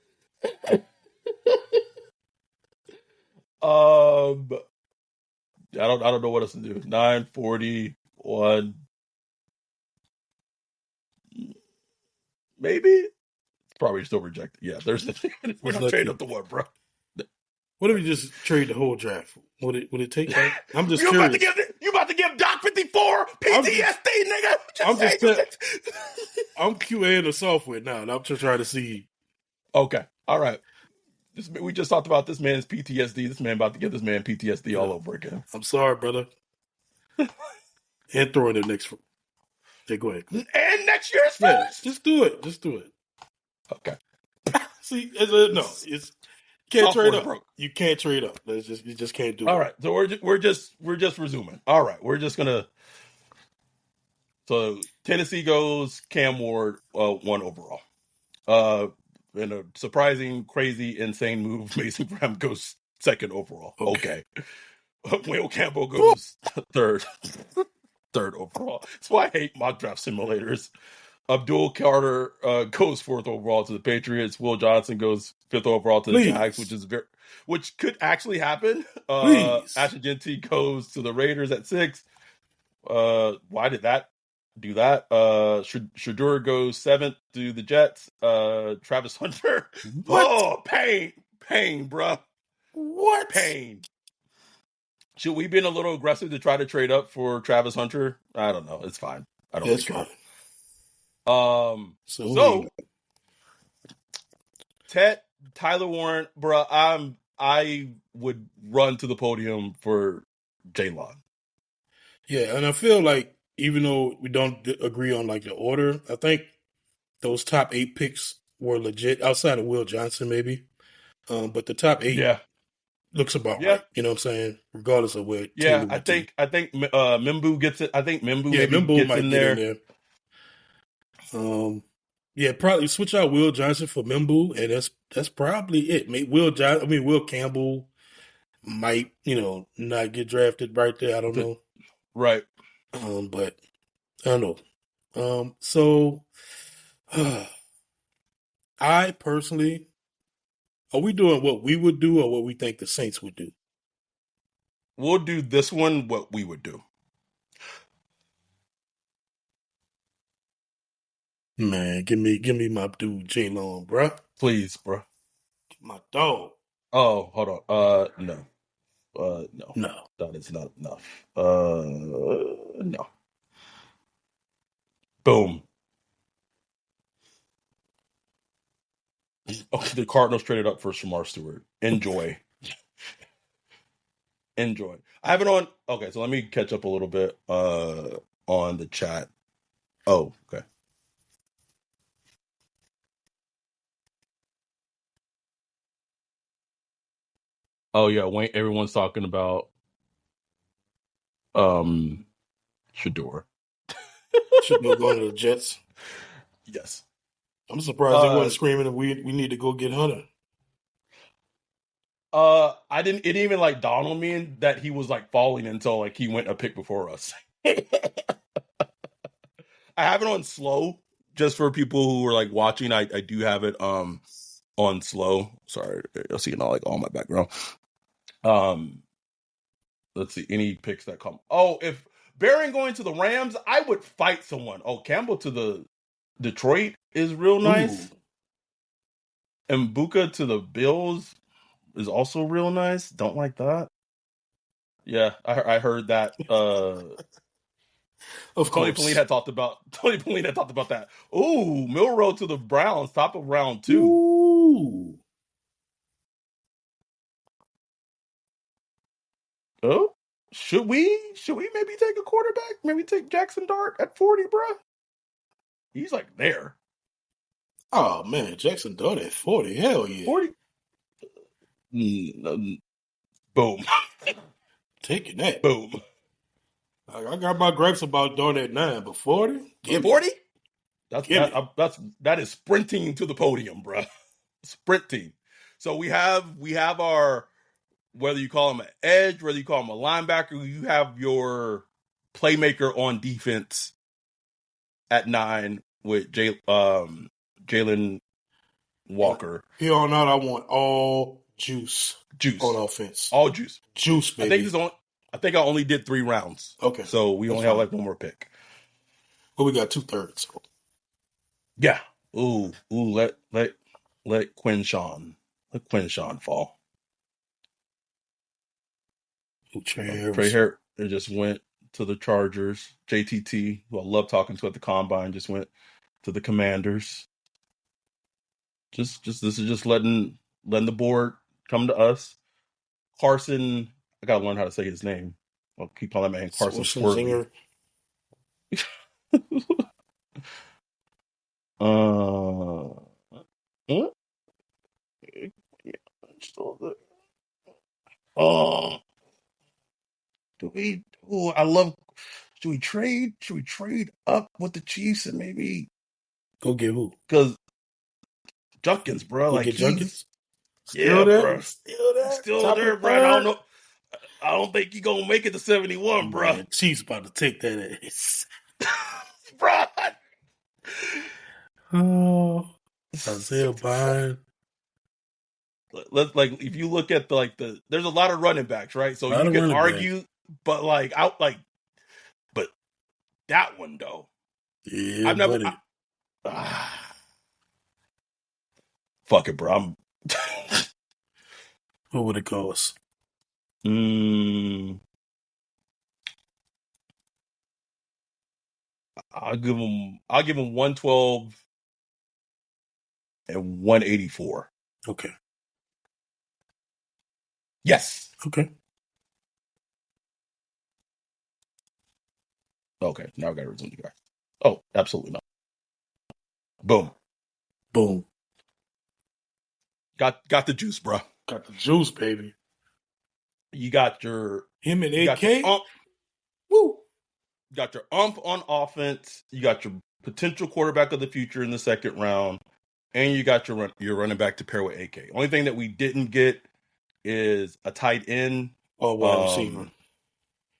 I don't know what else to do. 941. Maybe. It's probably still rejected. Yeah, we're not trading up to one, bro. What if you just trade the whole draft? Would it take that? I'm just you curious. You about to give Doc 54 PTSD, nigga? I'm QAing the software now, and I'm just trying to see. Okay, all right. We just talked about this man's PTSD. This man about to give this man PTSD all over again. I'm sorry, brother. And throw in the next. Okay, go ahead. And next year's first. Just do it. Okay. See, it's can't trade up. Broke. You can't trade up. You just can't do it. All right, so we're just resuming. All right, we're just gonna. So Tennessee goes Cam Ward 1 overall. In a surprising, crazy, insane move, Mason Graham goes 2nd overall. Okay. Will Campbell goes 3rd overall. That's why I hate mock draft simulators. Abdul Carter goes 4th overall to the Patriots. Will Johnson goes 5th overall to the Jags, which could actually happen. Ashton Genty goes to the Raiders at 6. Why did that do that? Shador goes 7th to the Jets. Travis Hunter. What? Oh, pain, bruh. What? Pain. Should we been a little aggressive to try to trade up for Travis Hunter? I don't know. It's fine. I don't. It's fine. So Tyler Warren, bro. I would run to the podium for J-Lon. Yeah, and I feel like even though we don't agree on like the order, I think those top 8 picks were legit outside of Will Johnson, maybe. But the top 8 looks about right. You know what I'm saying? Regardless of where. Yeah, I think Mimbu gets it. I think Mimbu gets might in get there. In there. Probably switch out Will Johnson for Mimbu, and that's probably it. Will Campbell might, not get drafted right there. I don't know. Right. But I don't know. So I personally, are we doing what we would do or what we think the Saints would do? We'll do this one, what we would do. Man, give me my dude J-Long, bruh. Please, bruh. My dog. Oh, hold on. No. No. That is not enough. No. Boom. Okay, the Cardinals traded up for Shamar Stewart. Enjoy. Enjoy. I have it on. Okay, so let me catch up a little bit on the chat. Oh, okay. Oh yeah, Wayne. Everyone's talking about Shador. Shador going to the Jets. Yes. I'm surprised they weren't screaming that we need to go get Hunter. It didn't even like dawn on me that he was like falling until like he went a pick before us. I have it on slow just for people who are like watching. I do have it on slow. Sorry, you'll see it all my background. Let's see any picks that come. Oh, if Barron going to the Rams, I would fight someone. Oh, Campbell to the Detroit is real nice. Ooh. And Buka to the Bills is also real nice. Don't like that. Yeah, I heard that. Of course. Tony Pauline had talked about that. Ooh, Milroe to the Browns, top of round 2. Ooh. Oh, should we maybe take a quarterback? Maybe take Jackson Dart at 40, bro. He's like there. Oh man, Jackson Dart at 40. Hell yeah. 40. Boom. Taking that. Boom. I got my gripes about Dart at 9, but 40? Give me. 40? That is sprinting to the podium, bro. Sprinting. So we have our, whether you call him an edge, whether you call him a linebacker, you have your playmaker on defense at 9 with Jalen Walker. Here on out, I want all juice on offense. All juice. Juice, baby. I think I only did 3 rounds. Okay. So we only have like one more pick. Well, we got 2/3. Yeah. Ooh, let Quinshawn. Let Quinshawn fall. Trey Harris just went to the Chargers. JTT, who I love talking to at the combine, just went to the Commanders. Just this is just letting the board come to us. Carson, I gotta learn how to say his name. I'll keep calling that man Carson Swerve. Should we trade? Should we trade up with the Chiefs and maybe go get who? Because Junkins, bro. Like Junkins? Still there, bro. Still there, bro. I don't know. I don't think he's gonna make it to 71, bro. Man, Chiefs about to take that ass. Bro. Oh, Isaiah Bond. Let's if you look at there's a lot of running backs, right? So you can argue, but but that one though. Yeah, I've never. Fuck it, bro. What would it cost? I'll give him 112 and 184. Okay. Yes. Okay. Okay. Now I got to resume the guy. Oh, absolutely not. Boom. Boom. Got the juice, bro. Got the juice, baby. You got your him and AK. Woo. You got your on offense. You got your potential quarterback of the future in the second round, and you got your running back to pair with AK. Only thing that we didn't get is a tight end or wide receiver.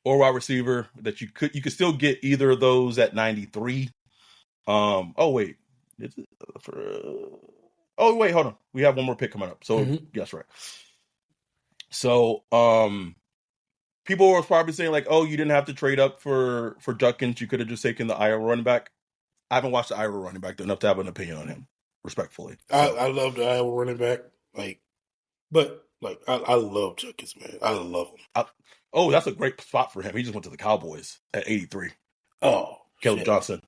Or wide receiver that you could still get either of those at 93. Oh wait. Oh wait, hold on. We have one more pick coming up. So yes, right. So people were probably saying like, oh, you didn't have to trade up for Junkins. You could have just taken the Iowa running back. I haven't watched the Iowa running back enough to have an opinion on him, respectfully. So. I love the Iowa running back. I love Junkins, man. I love him. That's a great spot for him. He just went to the Cowboys at 83. Oh, Caleb Johnson.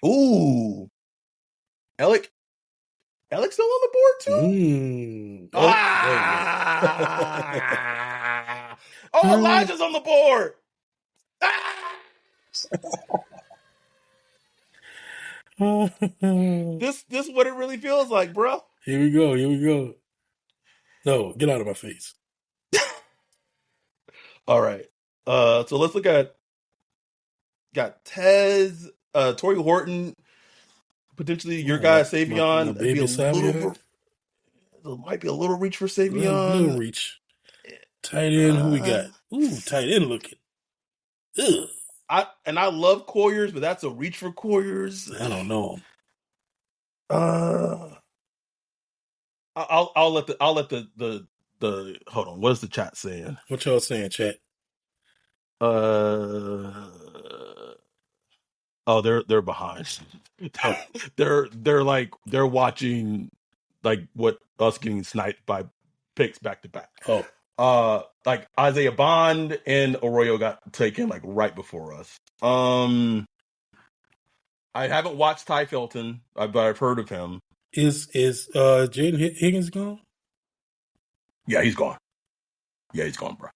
Ooh. Alec still on the board too? Elijah's on the board. This is what it really feels like, bro. Here we go. No, get out of my face. All right. So let's look at got Tez, Torrey Horton, potentially your guy Savion. Might be a little reach for Savion. Little reach. Tight end, who we got? Ooh, tight end looking. Ugh. I love Coyers, but that's a reach for Coyers. I don't know him. I'll let the hold on. What is the chat saying? What y'all saying, chat? They're behind. they're watching like what us getting sniped by picks back to back. Like Isaiah Bond and Arroyo got taken like right before us. I haven't watched Ty Felton, but I've heard of him. Is Jaden Higgins gone? Yeah, he's gone. Yeah, he's gone, bro.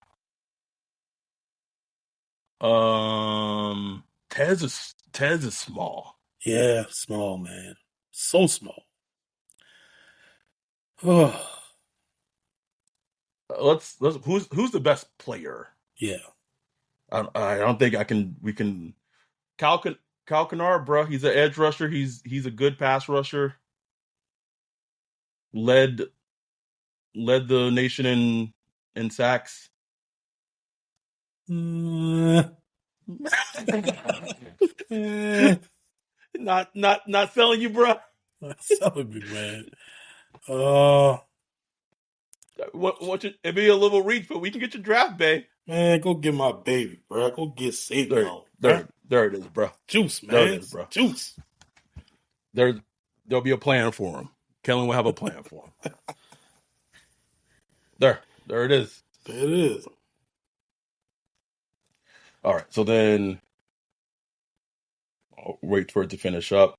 Tez is small. Yeah, small, man. So small. Oh, Let's who's the best player? yeah. I don't think we can Cal Kennard, bro. He's an edge rusher. He's a good pass rusher. Led the nation in sacks. Eh, Not selling you, bro. that's selling me, man. Uh, It'd be a little reach, but we can get your draft, bay. Man, go get my baby, bro. Go get Savion, bro. There it is, bro. Juice, man. There it is, bro. Juice. There'll be a plan for him. Kellen will have a plan for him. There it is. There it is. All right, so then I'll wait for it to finish up.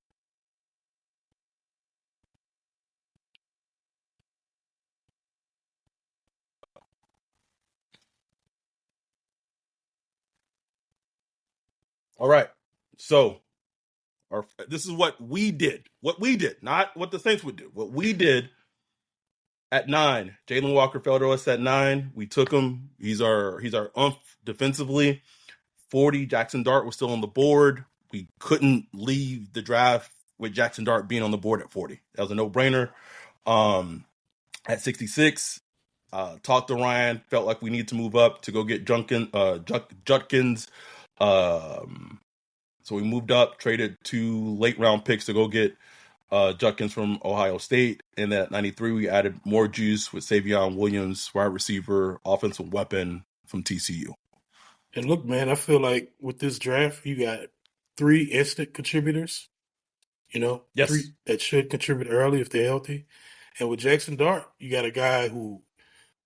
All right, so this is what we did. What we did, not what the Saints would do. What we did at 9. Jalen Walker fell to us at 9. We took him. He's our defensively. 40. Jackson Dart was still on the board. We couldn't leave the draft with Jackson Dart being on the board at 40. That was a no-brainer. At 66, talked to Ryan. Felt like we needed to move up to go get Judkins. So we moved up, traded 2 late-round picks to go get Judkins from Ohio State. And then at 93, we added more juice with Savion Williams, wide receiver, offensive weapon from TCU. And look, man, I feel like with this draft, you got 3 instant contributors. Yes. 3 that should contribute early if they're healthy. And with Jackson Dart, you got a guy who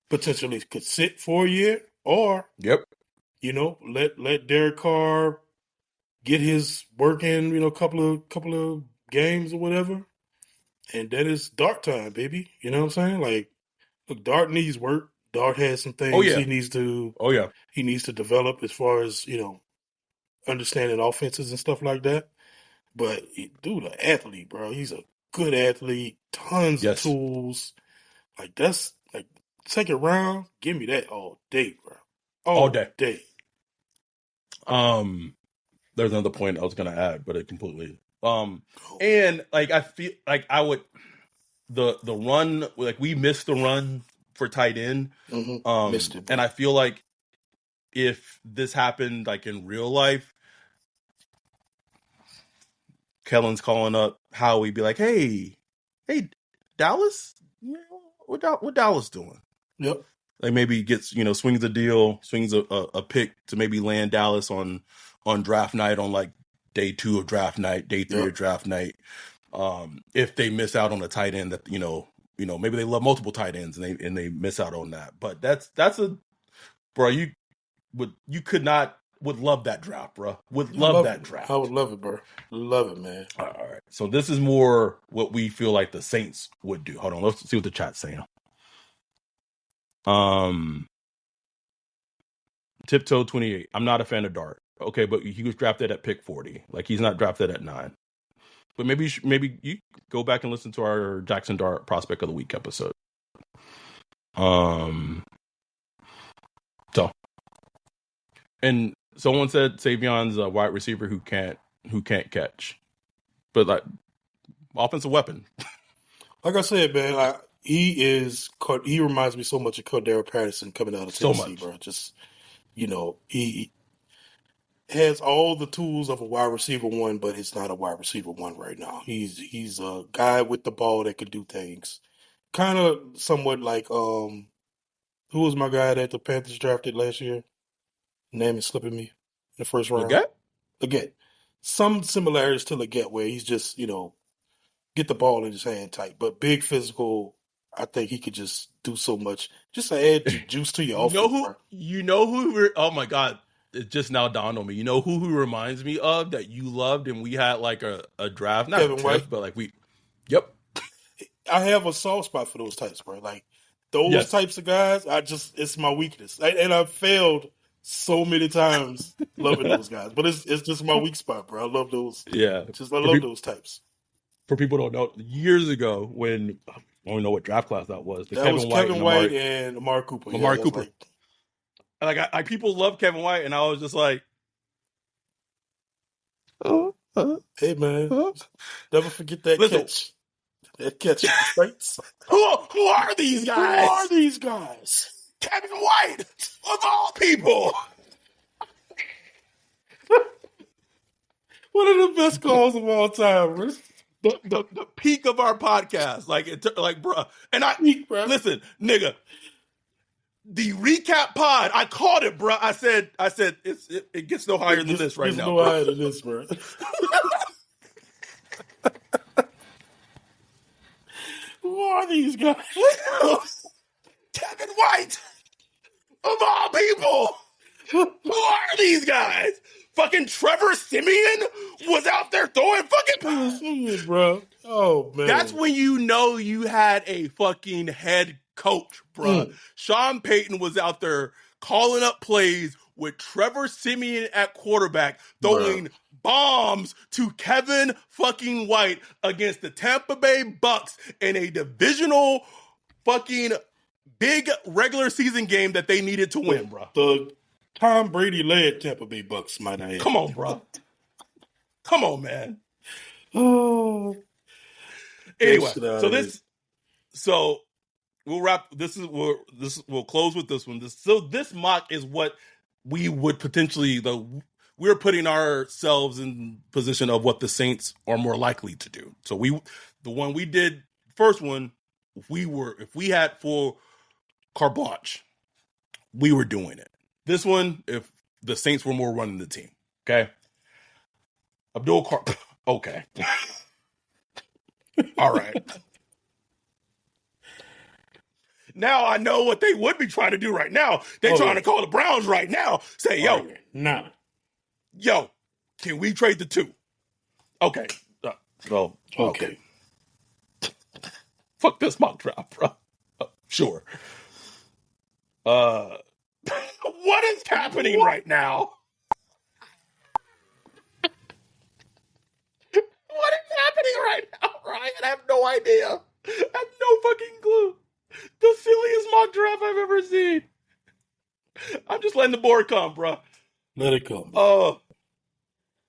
potentially could sit for a year, or Yep. Let Derek Carr get his work in, couple of games or whatever, and that is Dart time, baby. You know what I'm saying? Like, look, Dart needs work. Dart has some things he needs to. Oh yeah. He needs to develop as far as understanding offenses and stuff like that. But dude, an athlete, bro. He's a good athlete. Tons of tools. Like that's like second round. Give me that all day, bro. All day. There's another point I was gonna add, but it completely. And like I feel like I would the run, like we missed the run for tight end. Missed it, bro. And I feel like if this happened like in real life, Kellen's calling up Howie, be like, hey, Dallas, what Dallas doing? Yep. Like maybe gets, swings a deal, swings a pick to maybe land Dallas on draft night, on like day 2 of draft night, day 3 of draft night. If they miss out on a tight end that, maybe they love multiple tight ends and they miss out on that. But that's bro, you would love that draft, bro. Would love that draft. I would love it, bro. Love it, man. All right. So this is more what we feel like the Saints would do. Hold on, let's see what the chat's saying. Tiptoe 28. I'm not a fan of Dart. Okay, but he was drafted at pick 40. Like he's not drafted at 9. But maybe you go back and listen to our Jackson Dart Prospect of the Week episode. So, and someone said Savion's a wide receiver who can't catch, but like offensive weapon. Like I said, man, he reminds me so much of Cordero Patterson coming out of Tennessee, bro. Just he has all the tools of a wide receiver 1, but he's not a wide receiver 1 right now. He's a guy with the ball that can do things. Kind of somewhat like who was my guy that the Panthers drafted last year? Name is slipping me in the first round. Leggett. Some similarities to Leggett where he's just, get the ball in his hand tight, but big physical. I think he could just do so much, just to add juice to your offense. Oh my God. It just now dawned on me. You know who reminds me of that you loved and we had like a draft? Not Kevin White. But like yep. I have a soft spot for those types, bro. Like those types of guys, it's my weakness. And I've failed so many times loving those guys. But it's just my weak spot, bro. I love those. Yeah. I love those types. For people who don't know, years ago when I don't know what draft class that was. That was Kevin White and Amari Cooper. Amari Cooper. Like People love Kevin White, and I was just like, hey man, never forget that catch. That catch at the Saints. Who are these guys? Who are these guys? Kevin White, of all people. One of the best calls of all time, bro. The peak of our podcast, bruh. And listen, nigga. The recap pod, I called it, bruh. I said, it gets no higher than this right now. No higher than this, bro. Who are these guys? Kevin White, of all people. Who are these guys? Fucking Trevor Siemian was out there throwing fucking passes, bro. Oh, man. That's when you know you had a fucking head coach, bro. Sean Payton was out there calling up plays with Trevor Siemian at quarterback, throwing bombs to Kevin fucking White against the Tampa Bay Bucks in a divisional fucking big regular season game that they needed to win, bro. The Tom Brady led Tampa Bay Bucks, might I add. Come on, bro. Come on, man. Oh. Anyway, so we'll wrap. We'll close with this one. This mock is what we would potentially we're putting ourselves in position of what the Saints are more likely to do. So the one we did, first one, if we had full carte blanche, we were doing it. This one, if the Saints were more running the team, okay? Okay. All right. Now I know what they would be trying to do right now. They're trying to call the Browns right now. Say, yo, can we trade the 2? Okay. Okay. Fuck this mock draft, bro. Sure. What is happening right now? What is happening right now, Ryan? I have no idea. I have no fucking clue. The silliest mock draft I've ever seen. I'm just letting the board come, bro. Let it come.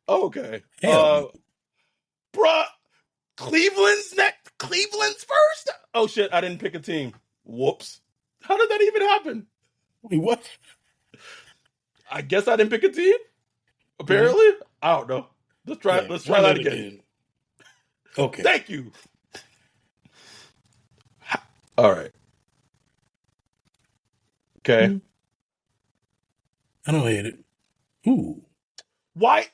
Okay. Bruh, Cleveland's next. Cleveland's first? Oh, shit, I didn't pick a team. Whoops. How did that even happen? Wait, what? I guess I didn't pick a team? Apparently? Yeah. I don't know. Let's try that again. Okay. Thank you. All right. Okay. I don't hate it. Ooh. Why?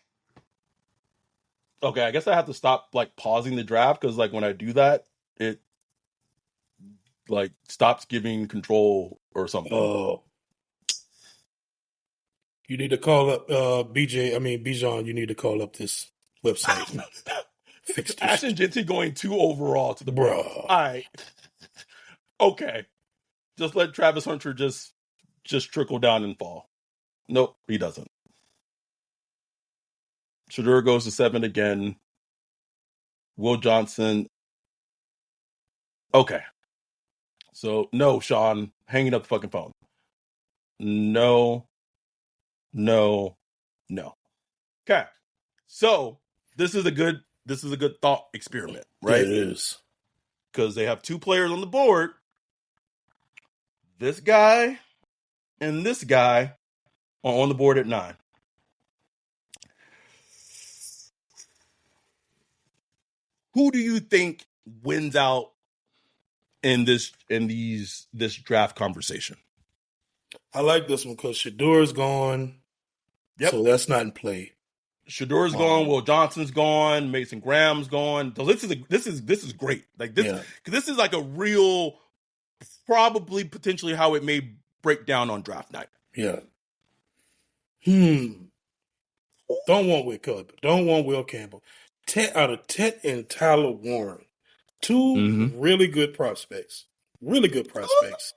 Okay, I guess I have to stop pausing the draft because when I do that, it stops giving control or something. Oh. You need to call up Bijan, you need to call up this website. Fix this. Ashton Genty going 2 overall to the Browns. All right. Okay. Just let Travis Hunter just trickle down and fall. Nope, he doesn't. Shedeur goes to 7 again. Will Johnson. Okay. So, no, Sean, hanging up the fucking phone. No. Okay. So, this is a good thought experiment, right? Yeah, it is. Because they have 2 players on the board. This guy and this guy are on the board at 9. Who do you think wins out in this draft conversation? I like this one because Shedeur's gone. Yep. So that's not in play. Shedeur's gone. Will Johnson's gone. Mason Graham's gone. So this is great. This is a real, probably potentially how it may break down on draft night. Yeah. Don't want Will Campbell. Out of Tet and Tyler Warren, 2 really good prospects. really good prospects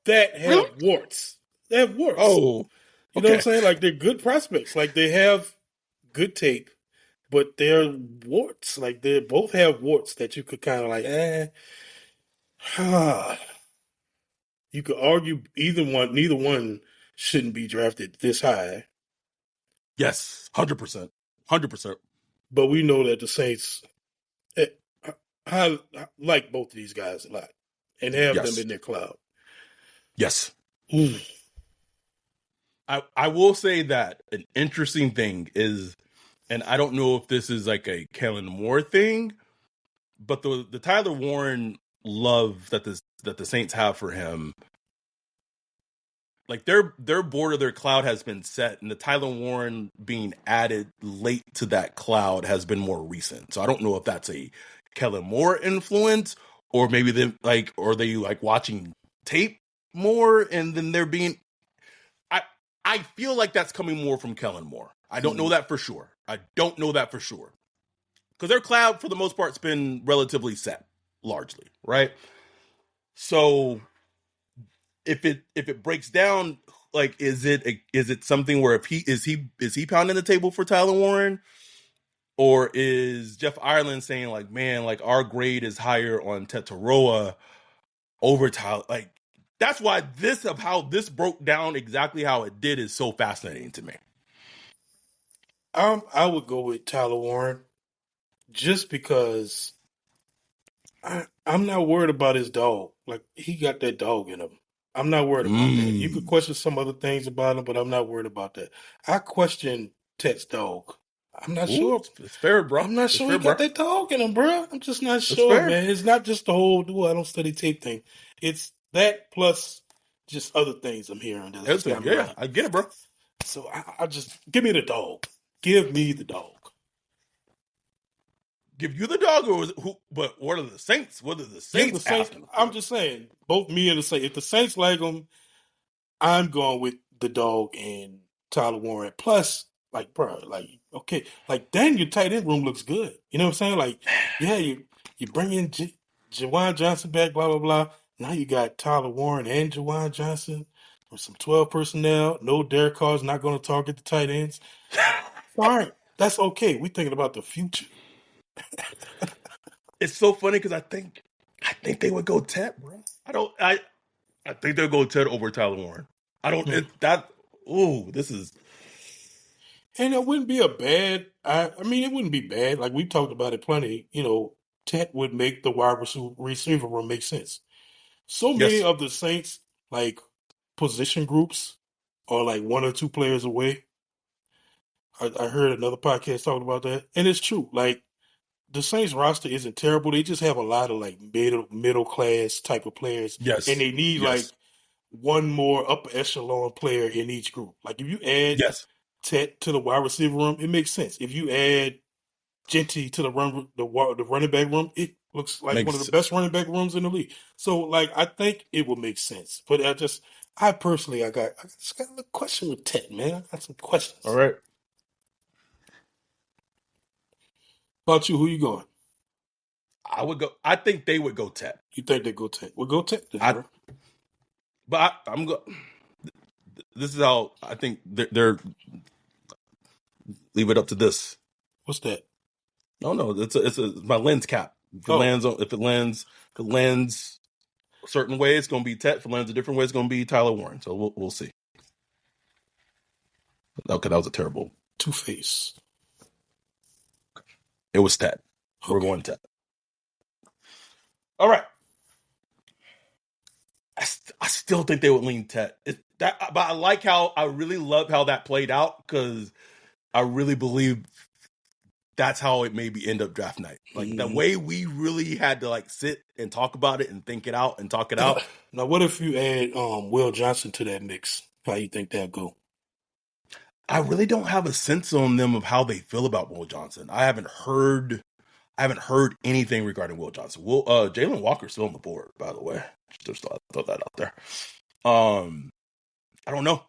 that have warts. They have warts. Oh, you know what I'm okay. saying? Like they're good prospects. Like they have good tape, but they're warts. Like they both have warts that you could kind of like, you could argue neither one shouldn't be drafted this high. Yes, 100%. 100%. But we know that the Saints, eh, I like both of these guys a lot and have them Yes. in their cloud. Yes. I will say that an interesting thing is, and I don't know if this is like a Kellen Moore thing, but the Tyler Warren love that the Saints have for him, like their board of their cloud has been set, and the Tyler Warren being added late to that cloud has been more recent. So I don't know if that's a Kellen Moore influence, or maybe or they like watching tape more, and then they're being. I feel like that's coming more from Kellen Moore. I don't know that for sure. Because their cloud, for the most part, has been relatively set, largely, right? So if it breaks down, like, is it something where is he pounding the table for Tyler Warren, or is Jeff Ireland saying like, man, like our grade is higher on Tetaroa over Tyler, like. That's why how this broke down exactly how it did is so fascinating to me. I would go with Tyler Warren just because I'm not worried about his dog. Like he got that dog in him. I'm not worried about that. You could question some other things about him, but I'm not worried about that. I question Tet's dog. I'm not sure. It's fair, bro. I'm not sure he got that dog in him, bro. I'm just not sure, fair. man. It's not just the whole I don't study tape thing. It's that plus just other things I'm hearing. Yeah, I get it, bro. So I just give me the dog. Give me the dog. Give you the dog, or who? But what are the Saints? What are the Saints? I'm just saying, both me and the Saints. If the Saints like him, I'm going with the dog and Tyler Warren. Plus, like, bro, like, okay, like, dang, your tight end room looks good. You know what I'm saying? Like, yeah, you bring in Jawan Johnson back, blah blah blah. Now you got Tyler Warren and Jawan Johnson with some 12 personnel. No, Derek Carr's not going to target the tight ends. All right, that's okay. We're thinking about the future. It's so funny because I think they would go Ted, bro. I think they'll go Ted over Tyler Warren. This is. And it wouldn't be a bad. I mean, it wouldn't be bad. Like we talked about it plenty. You know, Ted would make the wide receiver room make sense. So many of the Saints like position groups are like one or two players away. I heard another podcast talking about that, and it's true. Like the Saints roster isn't terrible. They just have a lot of like middle class type of players. Yes. And they need like one more upper echelon player in each group. Like if you add Ted to the wide receiver room, it makes sense. If you add Genty to the running back room, it looks like one of the best running back rooms in the league. So like I think it will make sense. But I just personally I just got a question with Ted, man. I got some questions. All right. About you, who you going? I would go. I think they would go Ted. You think they go Ted? We'll go Ted. But I'm going. This is how I think they're. Leave it up to this. What's that? No, it's my lens cap. If it lands a certain way, it's going to be Ted. If it lands a different way, it's going to be Tyler Warren. So we'll see. Okay, that was a terrible Two-Face. It was Ted. Okay. We're going Ted. All right. I still think they would lean Ted. But I really love how that played out because I really believe that's how it maybe end up draft night. Like the way we really had to like sit and talk about it and think it out and talk it out. Now, what if you add Will Johnson to that mix? How you think that'd go? I really don't have a sense on them of how they feel about Will Johnson. I haven't heard anything regarding Will Johnson. Jalen Walker's still on the board, by the way. Just throw that out there. I don't know.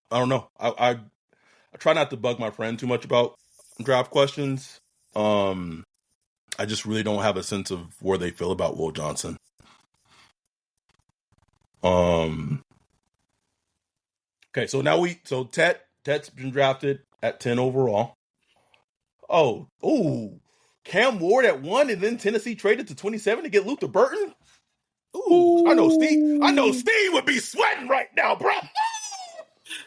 I try not to bug my friend too much about draft questions. I just really don't have a sense of where they feel about Will Johnson. Okay, so now Tet's been drafted at 10 overall. Cam Ward at 1, and then Tennessee traded to 27 to get Luther Burton. Ooh, I know Steve would be sweating right now, bro.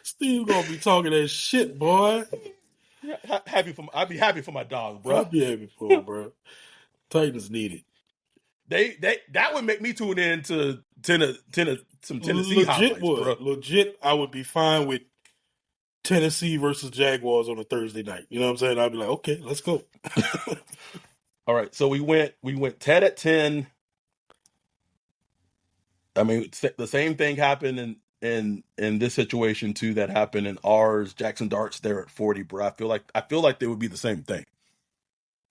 Steve gonna be talking that shit, boy. I'd be happy for my dog, bro. I'd be happy for him, bro. Titans need it. That would make me tune in to some Tennessee Legit highlights, would. bro. Legit, I would be fine with Tennessee versus Jaguars on a Thursday night. You know what I'm saying? I'd be like, okay, let's go. All right, so we went Ted at 10. I mean, the same thing happened in this situation too that happened in ours. Jackson Dart's there at 40, bro. I feel like they would be the same thing.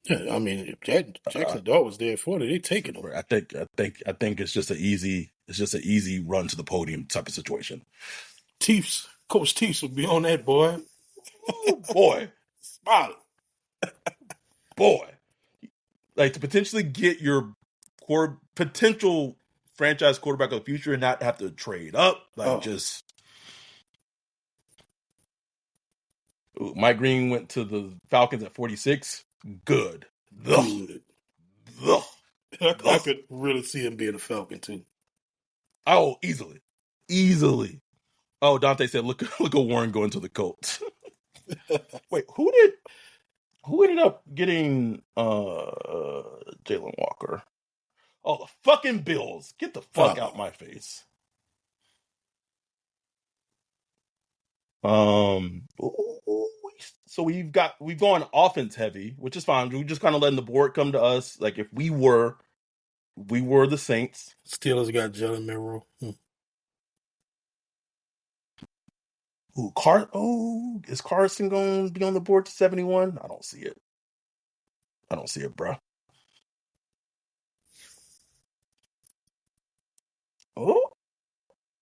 Yeah, I mean, if Jackson Dart was there at 40, they taking him. I think it's just an easy run to the podium type of situation. Coach Teefs would be on that, boy. Oh, boy. Smile. Boy. Like, to potentially get your potential franchise quarterback of the future and not have to trade up. Mike Green went to the Falcons at 46. Good. I could really see him being a Falcon, too. Oh, easily. Oh, Dante said, look at Warren going to the Colts. Wait, who ended up getting Jalen Walker? Oh, the fucking Bills. Get the fuck out my face. So we've gone offense heavy, which is fine. We're just kind of letting the board come to us. Like, if we were the Saints. Steelers got Jalen Milroe. Is Carson going to be on the board to 71? I don't see it. Bro. Oh,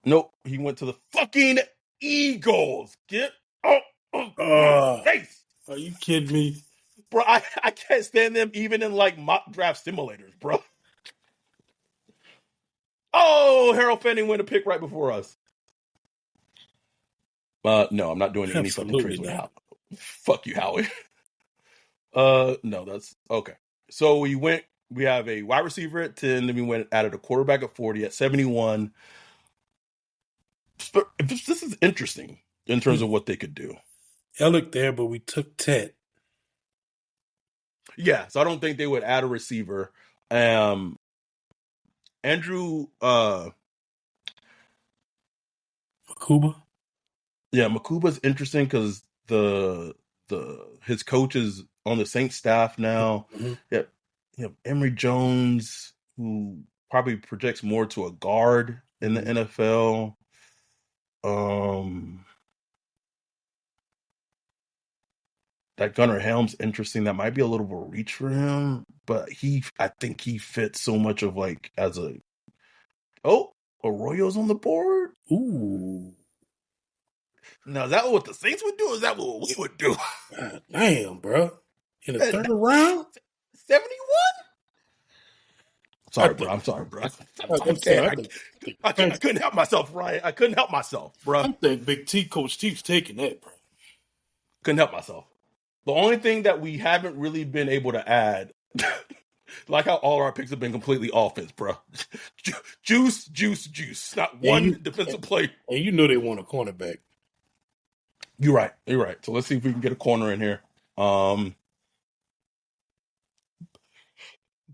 nope. He went to the fucking Eagles. Get out of my face. Are you kidding me? Bro, I can't stand them even in like mock draft simulators, bro. Oh, Harold Fanning went a pick right before us. No, I'm not doing any fucking trades with Howie. Fuck you, Howie. No, that's okay. So we have a wide receiver at 10, then we added a quarterback at 40 at 71. This is interesting in terms of what they could do. I looked there, but we took Ted. Yeah, so I don't think they would add a receiver. Andrew Makuba? Yeah, Makuba's interesting because his coach is on the Saints staff now. Mm-hmm. Yeah, Emory Jones, who probably projects more to a guard in the NFL. That Gunnar Helm's interesting. That might be a little bit of a reach for him, but I think he fits so much of like as Arroyo's on the board. Ooh. Now, is that what the Saints would do? Or is that what we would do? God damn, bro. In the third round? 71? Sorry, bro. I'm sorry, bro. I couldn't help myself, Ryan. I couldn't help myself, bro. I think Big T, Coach T's taking that, bro. Couldn't help myself. The only thing that we haven't really been able to add, like how all our picks have been completely offense, bro. Juice. Not one defensive play. And you know they want a cornerback. You're right. So let's see if we can get a corner in here.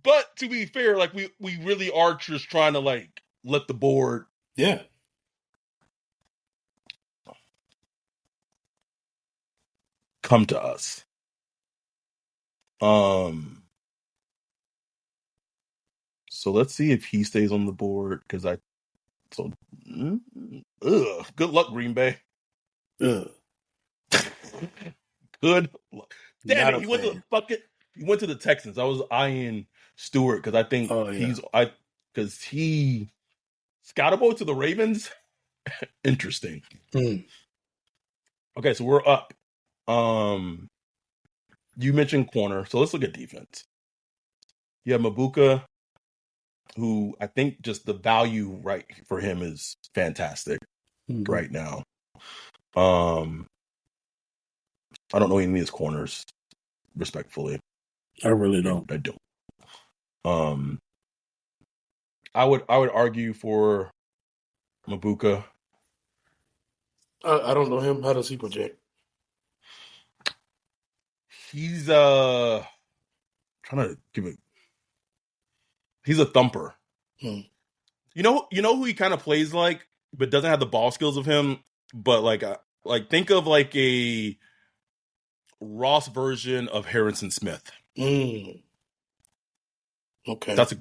But to be fair, like we really are just trying to like let the board. Yeah. Come to us. So let's see if he stays on the board good luck, Green Bay. Ugh. Good luck. Damn it, he went to the Texans. I was eyeing Stewart because I think because he scoutable to the Ravens. Interesting. Okay, so we're up. You mentioned corner, so let's look at defense. You have Mabuka who I think just the value right for him is fantastic right now. I don't know any of his corners, respectfully. I really don't. I don't. I would argue for Mabuka. I don't know him. How does he project? He's trying to give it. He's a thumper. You know who he kind of plays like, but doesn't have the ball skills of him. But like think of like a Ross version of Harrison Smith. Okay, That's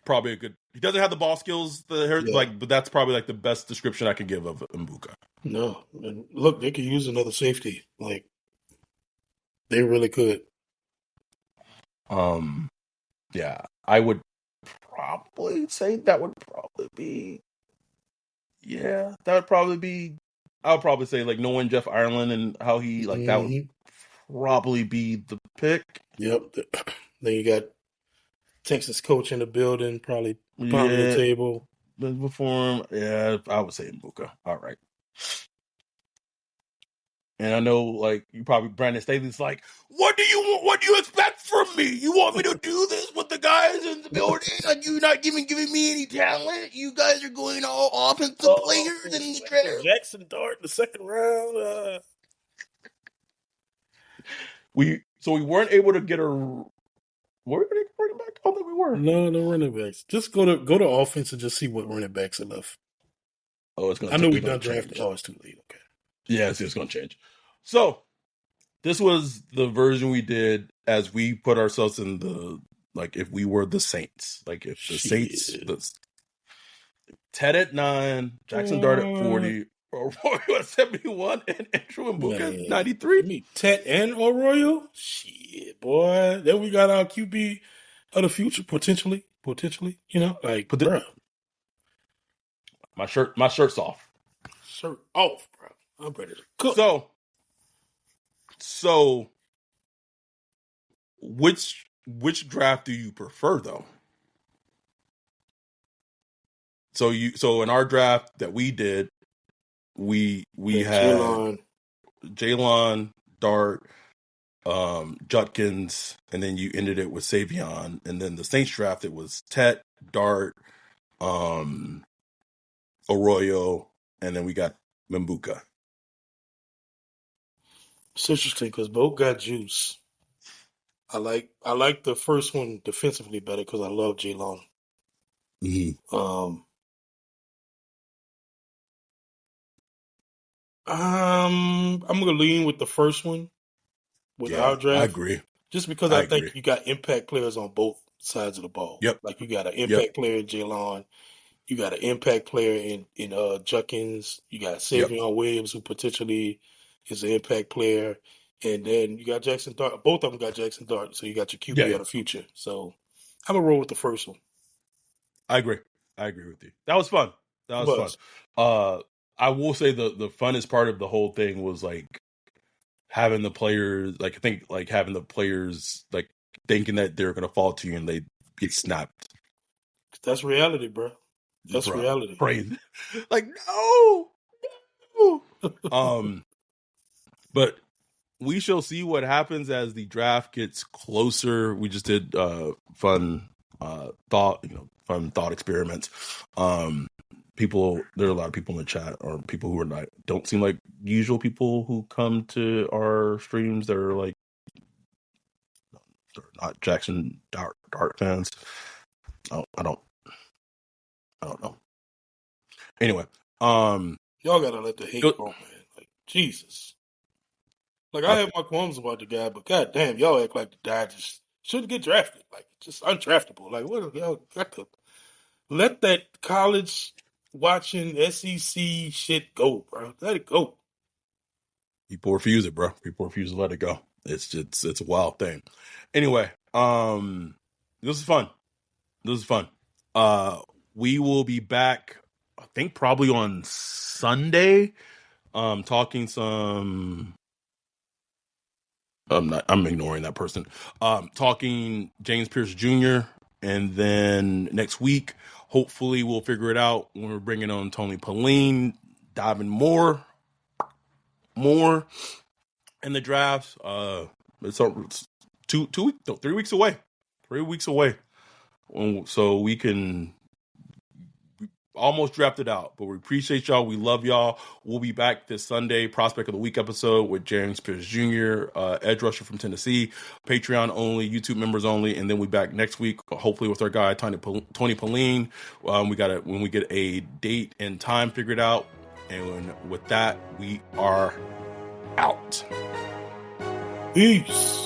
probably a good. He doesn't have the ball skills, but that's probably like the best description I can give of Mbuka. No, and look, they could use another safety. Like they really could. Yeah, I would probably say that would probably be. Yeah, that would probably be. I would probably say like knowing Jeff Ireland and how he like that would probably be the pick. Yep. Then you got Texas coach in the building, probably pounding the table. Before him, yeah, I would say Mbuka. All right. And I know, like, you probably Brandon Staley's like, what do you expect from me? You want me to do this with the guys in the building? Like, you're not giving me any talent? You guys are going all offensive players in the draft? Jackson Dart in the second round. We weren't able to get a. Were we going to get running back? I don't think we were. No running backs. Just go to offense and just see what running backs are left. Oh, it's going. I know we done drafted. Oh, it's too late. Okay. Yeah, it's going to change. So, this was the version we did as we put ourselves in the, like, if we were the Saints. Like, if the Saints, Ted at 9, Jackson Dart at 40, Arroyo at 71, and Andrew Mbuka at 93. You mean Ted and Arroyo? Shit, boy. Then we got our QB of the future, potentially. You know, like, bro. My shirt's off. Shirt off, bro. I'm ready to cook. So which draft do you prefer though? So in our draft that we did, we had Jalen, Dart, Judkins, and then you ended it with Savion, and then the Saints draft it was Tet, Dart, Arroyo, and then we got Mbuka. It's interesting because both got juice. I like the first one defensively better because I love Jalen. I'm gonna lean with the first one with our draft. I agree. Just because I think you got impact players on both sides of the ball. Yep. Like you got an impact player in Jalen, you got an impact player in Judkins, you got Savion Williams who potentially is an impact player, and then you got Jackson Dart. Both of them got Jackson Dart, so you got your QB of the future. So I'm gonna roll with the first one. I agree with you. That was fun. I will say the funnest part of the whole thing was like having the players, like I think like having the players like thinking that they're gonna fall to you and they get snapped. That's reality, bro. That's reality. Crazy. Like no. But we shall see what happens as the draft gets closer. We just did fun thought experiments. There are a lot of people in the chat, or people who don't seem like usual people who come to our streams. They're like, they're not Jackson Dart fans. I don't know. Anyway, y'all gotta let the hate go, man. Like Jesus. Like I have my qualms about the guy, but goddamn, y'all act like the guy just shouldn't get drafted. Like just undraftable. Like what y'all got to let that college watching SEC shit go, bro. Let it go. People refuse it, bro. People refuse to let it go. It's a wild thing. Anyway, this is fun. We will be back, I think probably on Sunday. Talking some. I'm ignoring that person. Talking James Pierce Jr. And then next week, hopefully we'll figure it out when we're bringing on Tony Pauline, diving more in the drafts. It's 3 weeks away. 3 weeks away. So we can almost draft it out, but we appreciate y'all. We love y'all. We'll be back this Sunday, Prospect of the Week episode with James Pierce Jr., edge rusher from Tennessee, Patreon only, YouTube members only, and then we back next week, hopefully with our guy Tony Pauline. When we get a date and time figured out, and with that, we are out. Peace.